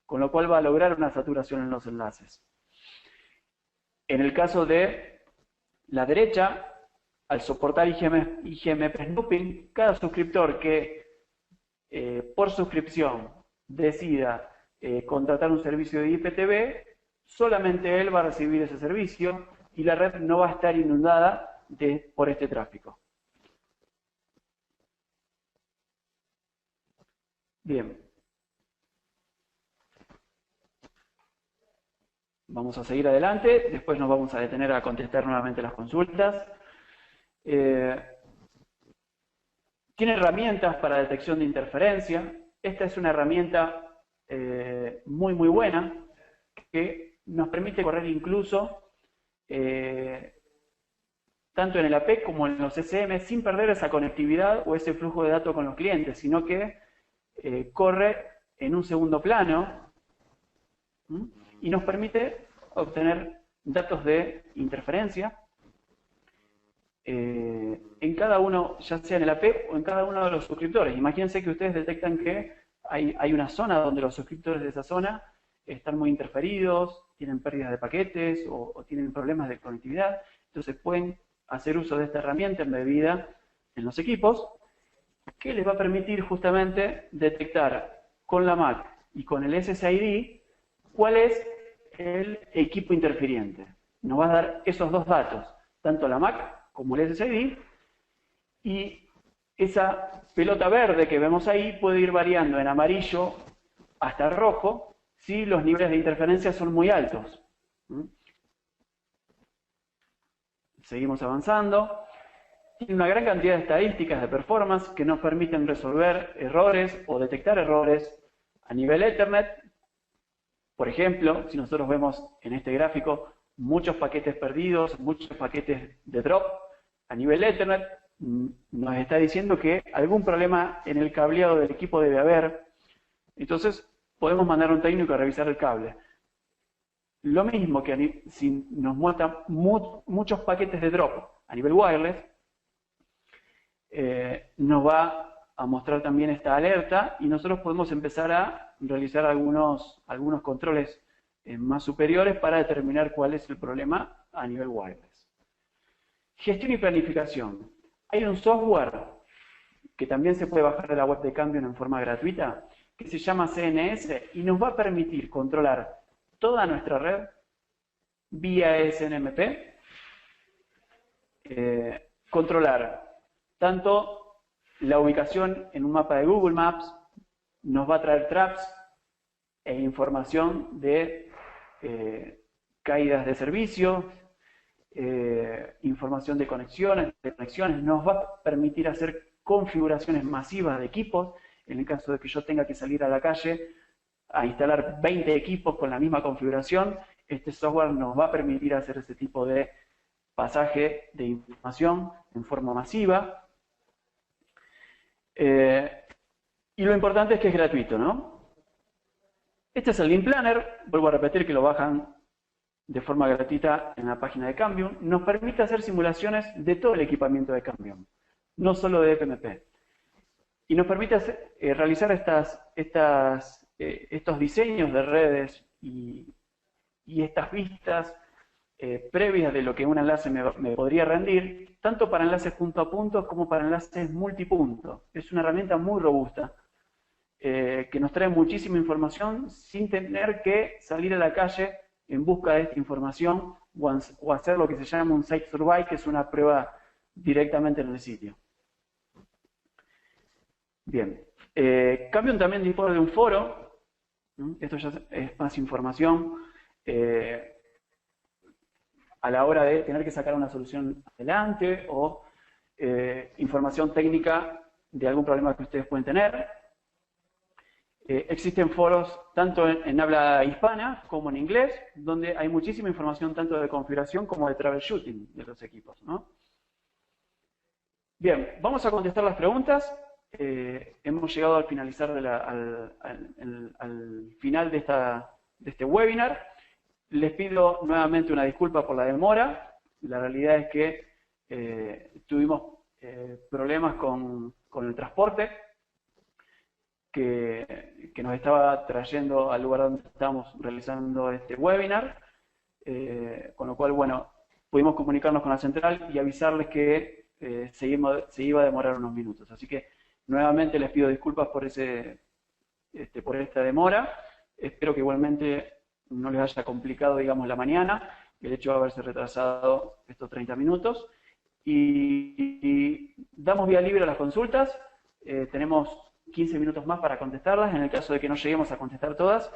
Speaker 1: con lo cual va a lograr una saturación en los enlaces. En el caso de la derecha, al soportar IGMP Snooping, cada suscriptor que por suscripción decida contratar un servicio de IPTV, solamente él va a recibir ese servicio y la red no va a estar inundada por este tráfico. Bien. Vamos a seguir adelante, después nos vamos a detener a contestar nuevamente las consultas. Tiene herramientas para detección de interferencia. Esta es una herramienta muy buena que nos permite correr incluso tanto en el AP como en los SM sin perder esa conectividad o ese flujo de datos con los clientes, sino que corre en un segundo plano y nos permite obtener datos de interferencia en cada uno, ya sea en el AP o en cada uno de los suscriptores. Imagínense que ustedes detectan que hay una zona donde los suscriptores de esa zona están muy interferidos, tienen pérdidas de paquetes o tienen problemas de conectividad. Entonces pueden hacer uso de esta herramienta embebida en los equipos, que les va a permitir justamente detectar con la MAC y con el SSID cuál es el equipo interfiriente. Nos va a dar esos dos datos, tanto la MAC como el SSID, y esa pelota verde que vemos ahí puede ir variando en amarillo hasta rojo si los niveles de interferencia son muy altos. Seguimos avanzando. Tiene una gran cantidad de estadísticas de performance que nos permiten resolver errores o detectar errores a nivel Ethernet. Por ejemplo, si nosotros vemos en este gráfico muchos paquetes perdidos, muchos paquetes de drop a nivel Ethernet, nos está diciendo que algún problema en el cableado del equipo debe haber. Entonces podemos mandar a un técnico a revisar el cable. Lo mismo que si nos muestran muchos paquetes de drop a nivel wireless, nos va a mostrar también esta alerta y nosotros podemos empezar a realizar algunos controles más superiores para determinar cuál es el problema a nivel wireless. Gestión y planificación. Hay un software que también se puede bajar de la web de Cambium en forma gratuita, que se llama CNS y nos va a permitir controlar toda nuestra red vía SNMP, controlar tanto la ubicación en un mapa de Google Maps, nos va a traer traps e información de caídas de servicio, información de conexiones, nos va a permitir hacer configuraciones masivas de equipos, en el caso de que yo tenga que salir a la calle a instalar 20 equipos con la misma configuración, este software nos va a permitir hacer ese tipo de pasaje de información en forma masiva. Y lo importante es que es gratuito, ¿no? Este es el Lean Planner, vuelvo a repetir que lo bajan de forma gratuita en la página de Cambium. Nos permite hacer simulaciones de todo el equipamiento de Cambium, no solo de FMP. Y nos permite realizar estos diseños de redes y estas vistas previas de lo que un enlace me podría rendir, tanto para enlaces punto a punto como para enlaces multipunto. Es una herramienta muy robusta, que nos trae muchísima información sin tener que salir a la calle en busca de esta información o hacer lo que se llama un site survey, que es una prueba directamente en el sitio. Bien, Cambium también dispone de un foro. Esto ya es más información a la hora de tener que sacar una solución adelante o información técnica de algún problema que ustedes pueden tener. Existen foros tanto en habla hispana como en inglés, donde hay muchísima información tanto de configuración como de troubleshooting de los equipos, ¿no? Bien, vamos a contestar las preguntas. Hemos llegado al finalizar al final de este webinar. Les pido nuevamente una disculpa por la demora. La realidad es que tuvimos problemas con el transporte que nos estaba trayendo al lugar donde estábamos realizando este webinar, con lo cual, bueno, pudimos comunicarnos con la central y avisarles que se iba a demorar unos minutos. Así que nuevamente les pido disculpas por esta demora. Espero que igualmente no les haya complicado, digamos, la mañana, el hecho de haberse retrasado estos 30 minutos. Y damos vía libre a las consultas. Tenemos 15 minutos más para contestarlas. En el caso de que no lleguemos a contestar todas,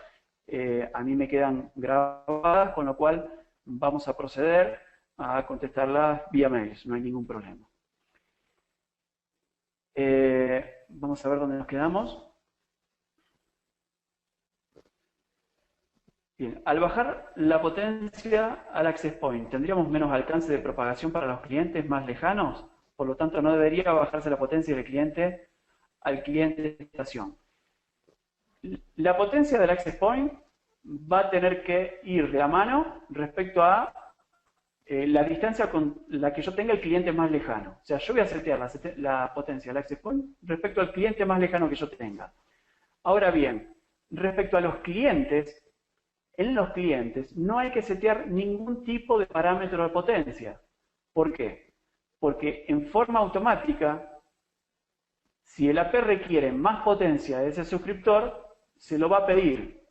Speaker 1: a mí me quedan grabadas, con lo cual vamos a proceder a contestarlas vía mails, no hay ningún problema. Vamos a ver dónde nos quedamos. Bien, al bajar la potencia al access point, ¿tendríamos menos alcance de propagación para los clientes más lejanos? Por lo tanto, no debería bajarse la potencia del cliente al cliente de estación. La potencia del access point va a tener que ir de la mano respecto a la distancia con la que yo tenga el cliente más lejano. O sea, yo voy a setear la potencia del access point respecto al cliente más lejano que yo tenga. Ahora bien, respecto a los clientes, en los clientes no hay que setear ningún tipo de parámetro de potencia. ¿Por qué? Porque en forma automática, si el AP requiere más potencia de ese suscriptor, se lo va a pedir.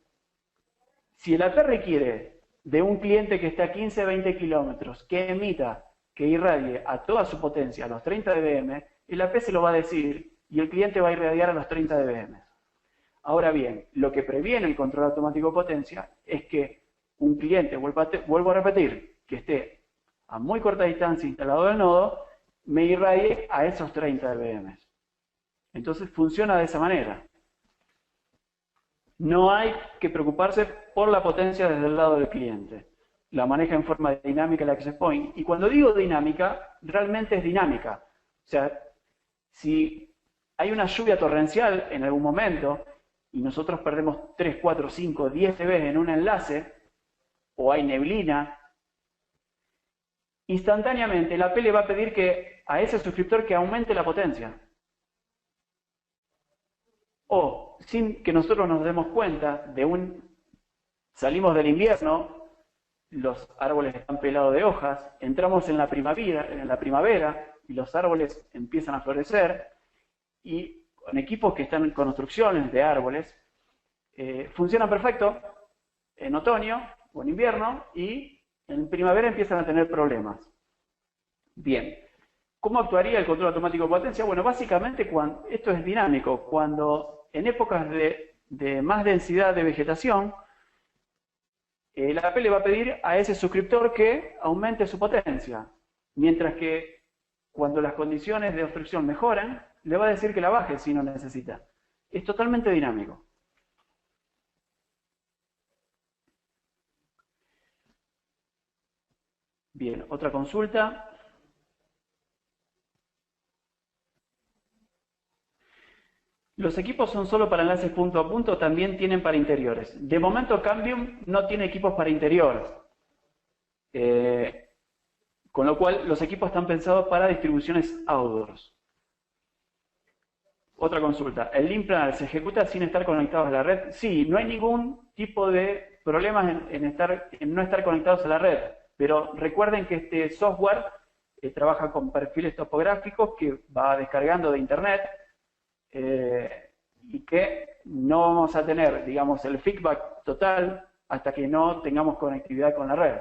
Speaker 1: Si el AP requiere de un cliente que esté a 15, 20 kilómetros, que emita, que irradie a toda su potencia, a los 30 dBm, el AP se lo va a decir y el cliente va a irradiar a los 30 dBm. Ahora bien, lo que previene el control automático de potencia es que un cliente, vuelvo a repetir, que esté a muy corta distancia instalado del nodo, me irradie a esos 30 dBm. Entonces funciona de esa manera. No hay que preocuparse por la potencia desde el lado del cliente. La maneja en forma dinámica el access point. Y cuando digo dinámica, realmente es dinámica. O sea, si hay una lluvia torrencial en algún momento y nosotros perdemos 3, 4, 5, 10 dB en un enlace, o hay neblina, instantáneamente la AP le va a pedir que a ese suscriptor que aumente la potencia. O, sin que nosotros nos demos cuenta, salimos del invierno, los árboles están pelados de hojas, entramos en la primavera y los árboles empiezan a florecer, y con equipos que están en construcciones de árboles, funcionan perfecto en otoño o en invierno, y en primavera empiezan a tener problemas. Bien, ¿cómo actuaría el control automático de potencia? Bueno, básicamente esto es dinámico. Cuando en épocas de más densidad de vegetación, la AP le va a pedir a ese suscriptor que aumente su potencia, mientras que cuando las condiciones de obstrucción mejoran, le va a decir que la baje si no necesita. Es totalmente dinámico. Bien, otra consulta. Los equipos son solo para enlaces punto a punto, también tienen para interiores. De momento Cambium no tiene equipos para interiores. Con lo cual los equipos están pensados para distribuciones outdoors. Otra consulta. ¿El link planner se ejecuta sin estar conectados a la red? Sí, no hay ningún tipo de problemas en no estar conectados a la red. Pero recuerden que este software trabaja con perfiles topográficos que va descargando de internet. Y que no vamos a tener, digamos, el feedback total hasta que no tengamos conectividad con la red.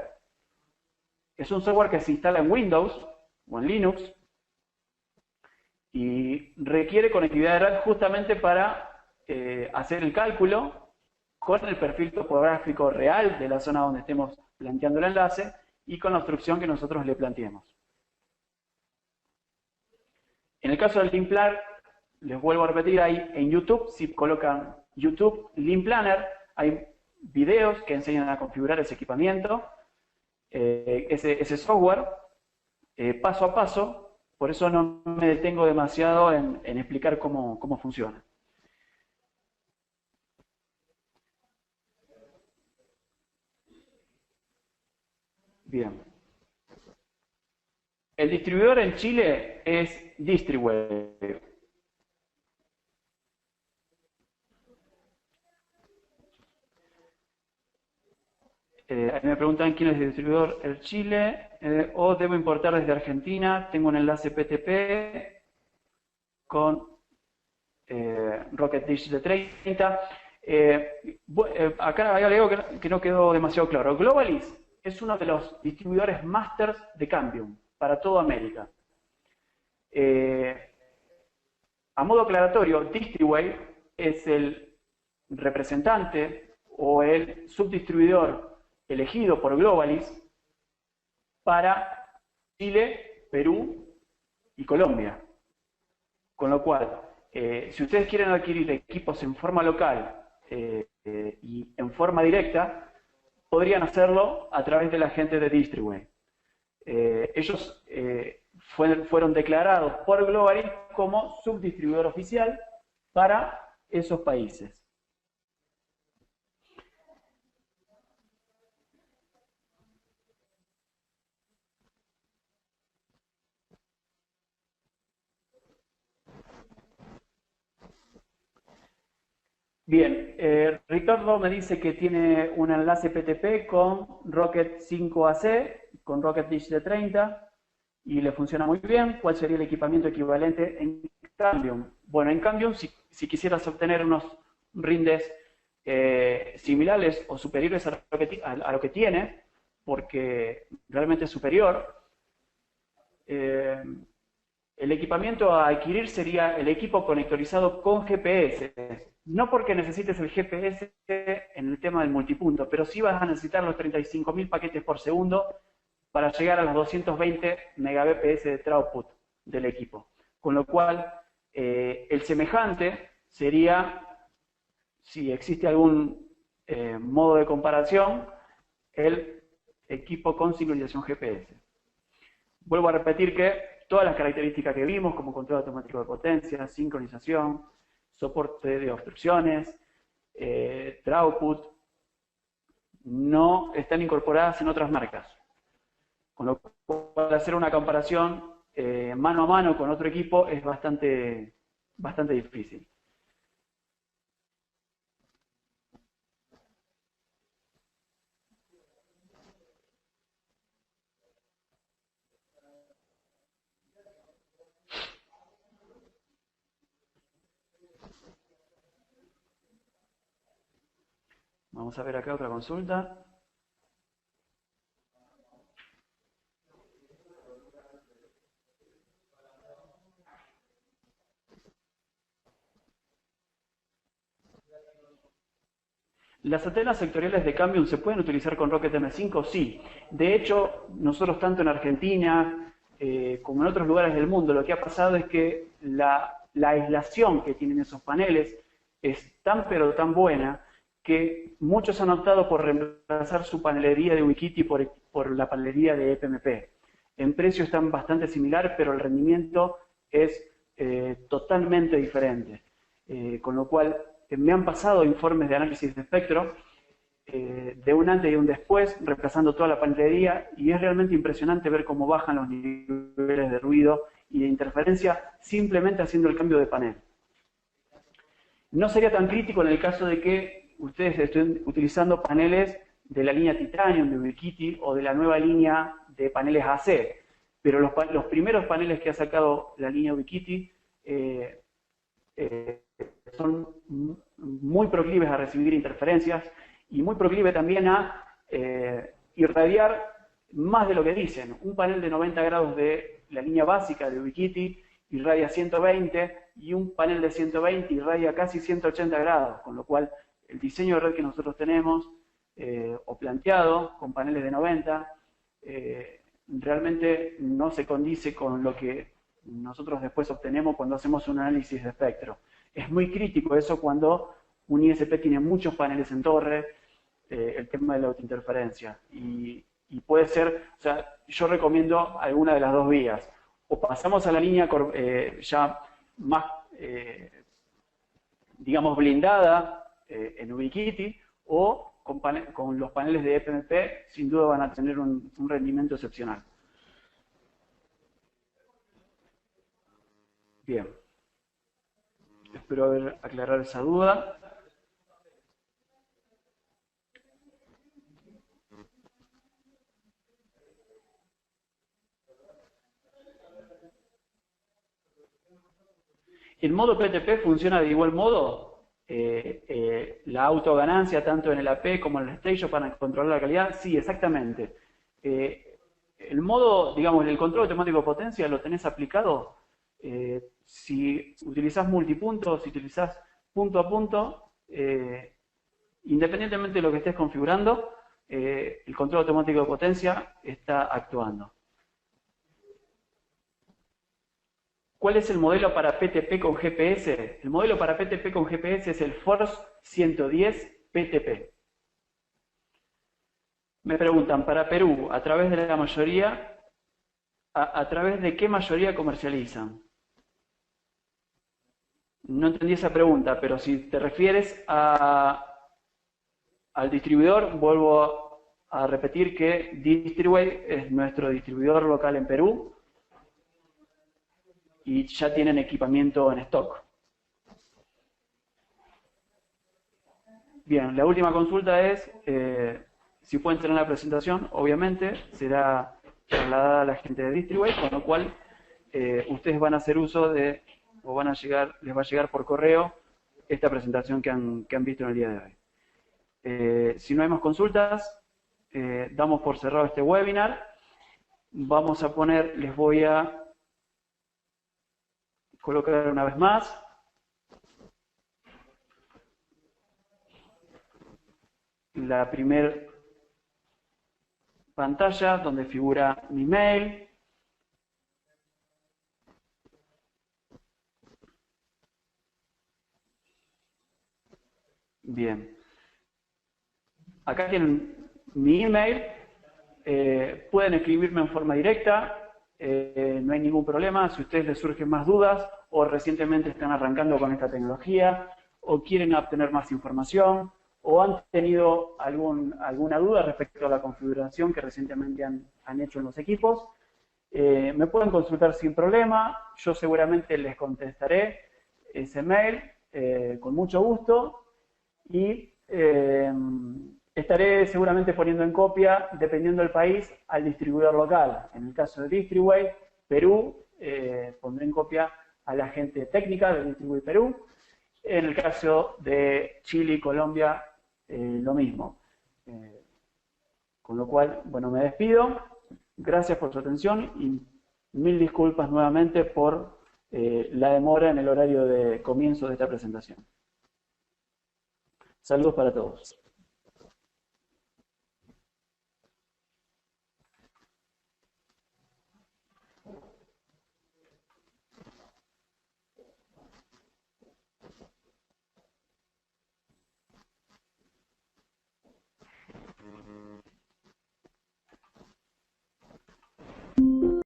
Speaker 1: Es un software que se instala en Windows o en Linux y requiere conectividad de red justamente para hacer el cálculo con el perfil topográfico real de la zona donde estemos planteando el enlace y con la instrucción que nosotros le planteemos. En el caso del link planner, les vuelvo a repetir, ahí en YouTube, si colocan YouTube Link Planner, hay videos que enseñan a configurar ese equipamiento, ese software, paso a paso, por eso no me detengo demasiado en explicar cómo funciona. Bien. El distribuidor en Chile es Distriwave. Me preguntan quién es el distribuidor en Chile, o debo importar desde Argentina. Tengo un enlace PTP con Rocket Dish de 30. Acá hay algo que no quedó demasiado claro. Globalis es uno de los distribuidores masters de Cambium para toda América. A modo aclaratorio, Distriwave es el representante o el subdistribuidor elegido por Globalis para Chile, Perú y Colombia. Con lo cual, si ustedes quieren adquirir equipos en forma local y en forma directa, podrían hacerlo a través de la gente de Distriwave. Ellos fueron declarados por Globalis como subdistribuidor oficial para esos países. Bien, Ricardo me dice que tiene un enlace PTP con Rocket 5AC, con Rocket Dish de 30, y le funciona muy bien. ¿Cuál sería el equipamiento equivalente en Cambium? Bueno, en Cambium, si quisieras obtener unos rindes similares o superiores a lo que tiene, porque realmente es superior, el equipamiento a adquirir sería el equipo conectorizado con GPS. No porque necesites el GPS en el tema del multipunto, pero sí vas a necesitar los 35.000 paquetes por segundo para llegar a los 220 Mbps de throughput del equipo. Con lo cual, el semejante sería, si existe algún modo de comparación, el equipo con sincronización GPS. Vuelvo a repetir que todas las características que vimos, como control automático de potencia, sincronización, soporte de obstrucciones, throughput, no están incorporadas en otras marcas. Con lo cual, hacer una comparación mano a mano con otro equipo es bastante difícil. Vamos a ver acá otra consulta. ¿Las antenas sectoriales de Cambium se pueden utilizar con Rocket M5? Sí. De hecho, nosotros tanto en Argentina como en otros lugares del mundo, lo que ha pasado es que la aislación que tienen esos paneles es tan pero tan buena que muchos han optado por reemplazar su panelería de Wikiti por por la panelería de EPMP. En precio están bastante similar, pero el rendimiento es totalmente diferente. Con lo cual, me han pasado informes de análisis de espectro de un antes y un después, reemplazando toda la panelería, y es realmente impresionante ver cómo bajan los niveles de ruido y de interferencia simplemente haciendo el cambio de panel. No sería tan crítico en el caso de que ustedes estén utilizando paneles de la línea Titanium de Ubiquiti o de la nueva línea de paneles AC, pero los primeros paneles que ha sacado la línea Ubiquiti son muy proclives a recibir interferencias y muy proclive también a irradiar más de lo que dicen. Un panel de 90 grados de la línea básica de Ubiquiti irradia 120 y un panel de 120 irradia casi 180 grados, con lo cual el diseño de red que nosotros tenemos o planteado con paneles de 90 realmente no se condice con lo que nosotros después obtenemos cuando hacemos un análisis de espectro. Es muy crítico eso cuando un ISP tiene muchos paneles en torre, el tema de la autointerferencia. Y puede ser, o sea, yo recomiendo alguna de las dos vías. O pasamos a la línea ya más, digamos, blindada en Ubiquiti, o con los paneles de EPMP, sin duda van a tener un rendimiento excepcional. Bien. Espero haber aclarado esa duda. El modo PTP funciona de igual modo. La autoganancia tanto en el AP como en el stage para controlar la calidad, sí, exactamente. El modo, digamos, el control automático de potencia lo tenés aplicado si utilizás multipuntos, si utilizás punto a punto, independientemente de lo que estés configurando, el control automático de potencia está actuando. ¿Cuál es el modelo para PTP con GPS? El modelo para PTP con GPS es el Force 110 PTP. Me preguntan, para Perú, a través de la mayoría, ¿a través de qué mayoría comercializan? No entendí esa pregunta, pero si te refieres al distribuidor, vuelvo a repetir que Distriway es nuestro distribuidor local en Perú, y ya tienen equipamiento en stock. Bien, la última consulta es si pueden tener la presentación. Obviamente será trasladada a la gente de Distriway, con lo cual ustedes van a hacer uso de, o van a llegar, les va a llegar por correo esta presentación que han visto en el día de hoy. Si no hay más consultas, damos por cerrado este webinar. Vamos a poner, les voy a colocar una vez más la primera pantalla donde figura mi mail. Bien. Acá tienen mi email. Pueden escribirme en forma directa. No hay ningún problema. Si a ustedes les surgen más dudas o recientemente están arrancando con esta tecnología o quieren obtener más información o han tenido alguna duda respecto a la configuración que recientemente han hecho en los equipos, me pueden consultar sin problema. Yo seguramente les contestaré ese mail con mucho gusto y estaré seguramente poniendo en copia, dependiendo del país, al distribuidor local. En el caso de Distriway, Perú, pondré en copia a la gente técnica de Distriway Perú. En el caso de Chile y Colombia, lo mismo. Con lo cual, bueno, me despido. Gracias por su atención y mil disculpas nuevamente por la demora en el horario de comienzo de esta presentación. Saludos para todos.